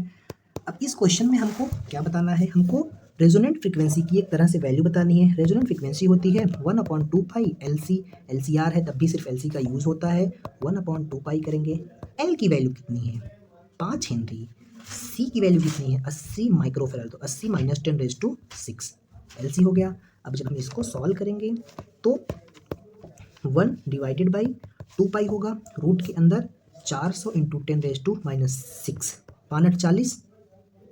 अब इस क्वेश्चन में हमको क्या बताना है, हमको रेजोनेंट फ्रीक्वेंसी की एक तरह से वैल्यू बतानी है। रेजोनेंट फ्रीक्वेंसी होती है 1/2π LC, LCR है तब भी सिर्फ LC का यूज़ होता है, 1/2π करेंगे। L की वैल्यू कितनी है 5 हेनरी, C की वैल्यू कितनी है 80 माइक्रोफेराड, तो 80 - 10⁻6 LC हो गया। अब जब हम इसको सॉल्व करेंगे तो 1/2π होगा, रूट के अंदर 400 × 10⁻6, 5×8 = 40,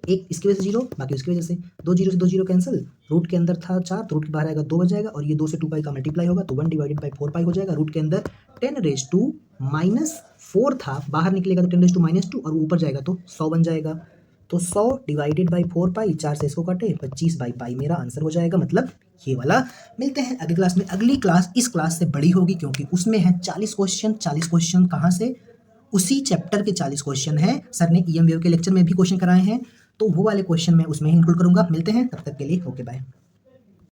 एक इसकी वजह से जीरो, बाकी उसकी वजह से 2 जीरो से 2 जीरो कैंसिल, रूट के अंदर था 4 तो रूट के बाहर आएगा 2 बच जाएगा, और ये 2 से 2π का मल्टीप्लाई होगा तो 1/4π हो जाएगा। रूट के अंदर 10⁻4 था, बाहर निकलेगा तो 10⁻2 और ऊपर जाएगा तो 100 बन जाएगा। तो 100/4π, 4 से इसको काटे 25/π मेरा आंसर हो जाएगा, मतलब ये वाला। मिलते हैं अगली क्लास में। अगली क्लास इस क्लास से बड़ी होगी क्योंकि उसमें है 40 क्वेश्चन। 40 क्वेश्चन कहाँ से, उसी चैप्टर के 40 क्वेश्चन हैं। सर ने EM वेव के लेक्चर में भी क्वेश्चन कराए हैं, तो वो वाले क्वेश्चन मैं उसमें इंक्लूड करूंगा। मिलते हैं, तब तक के लिए ओके बाय।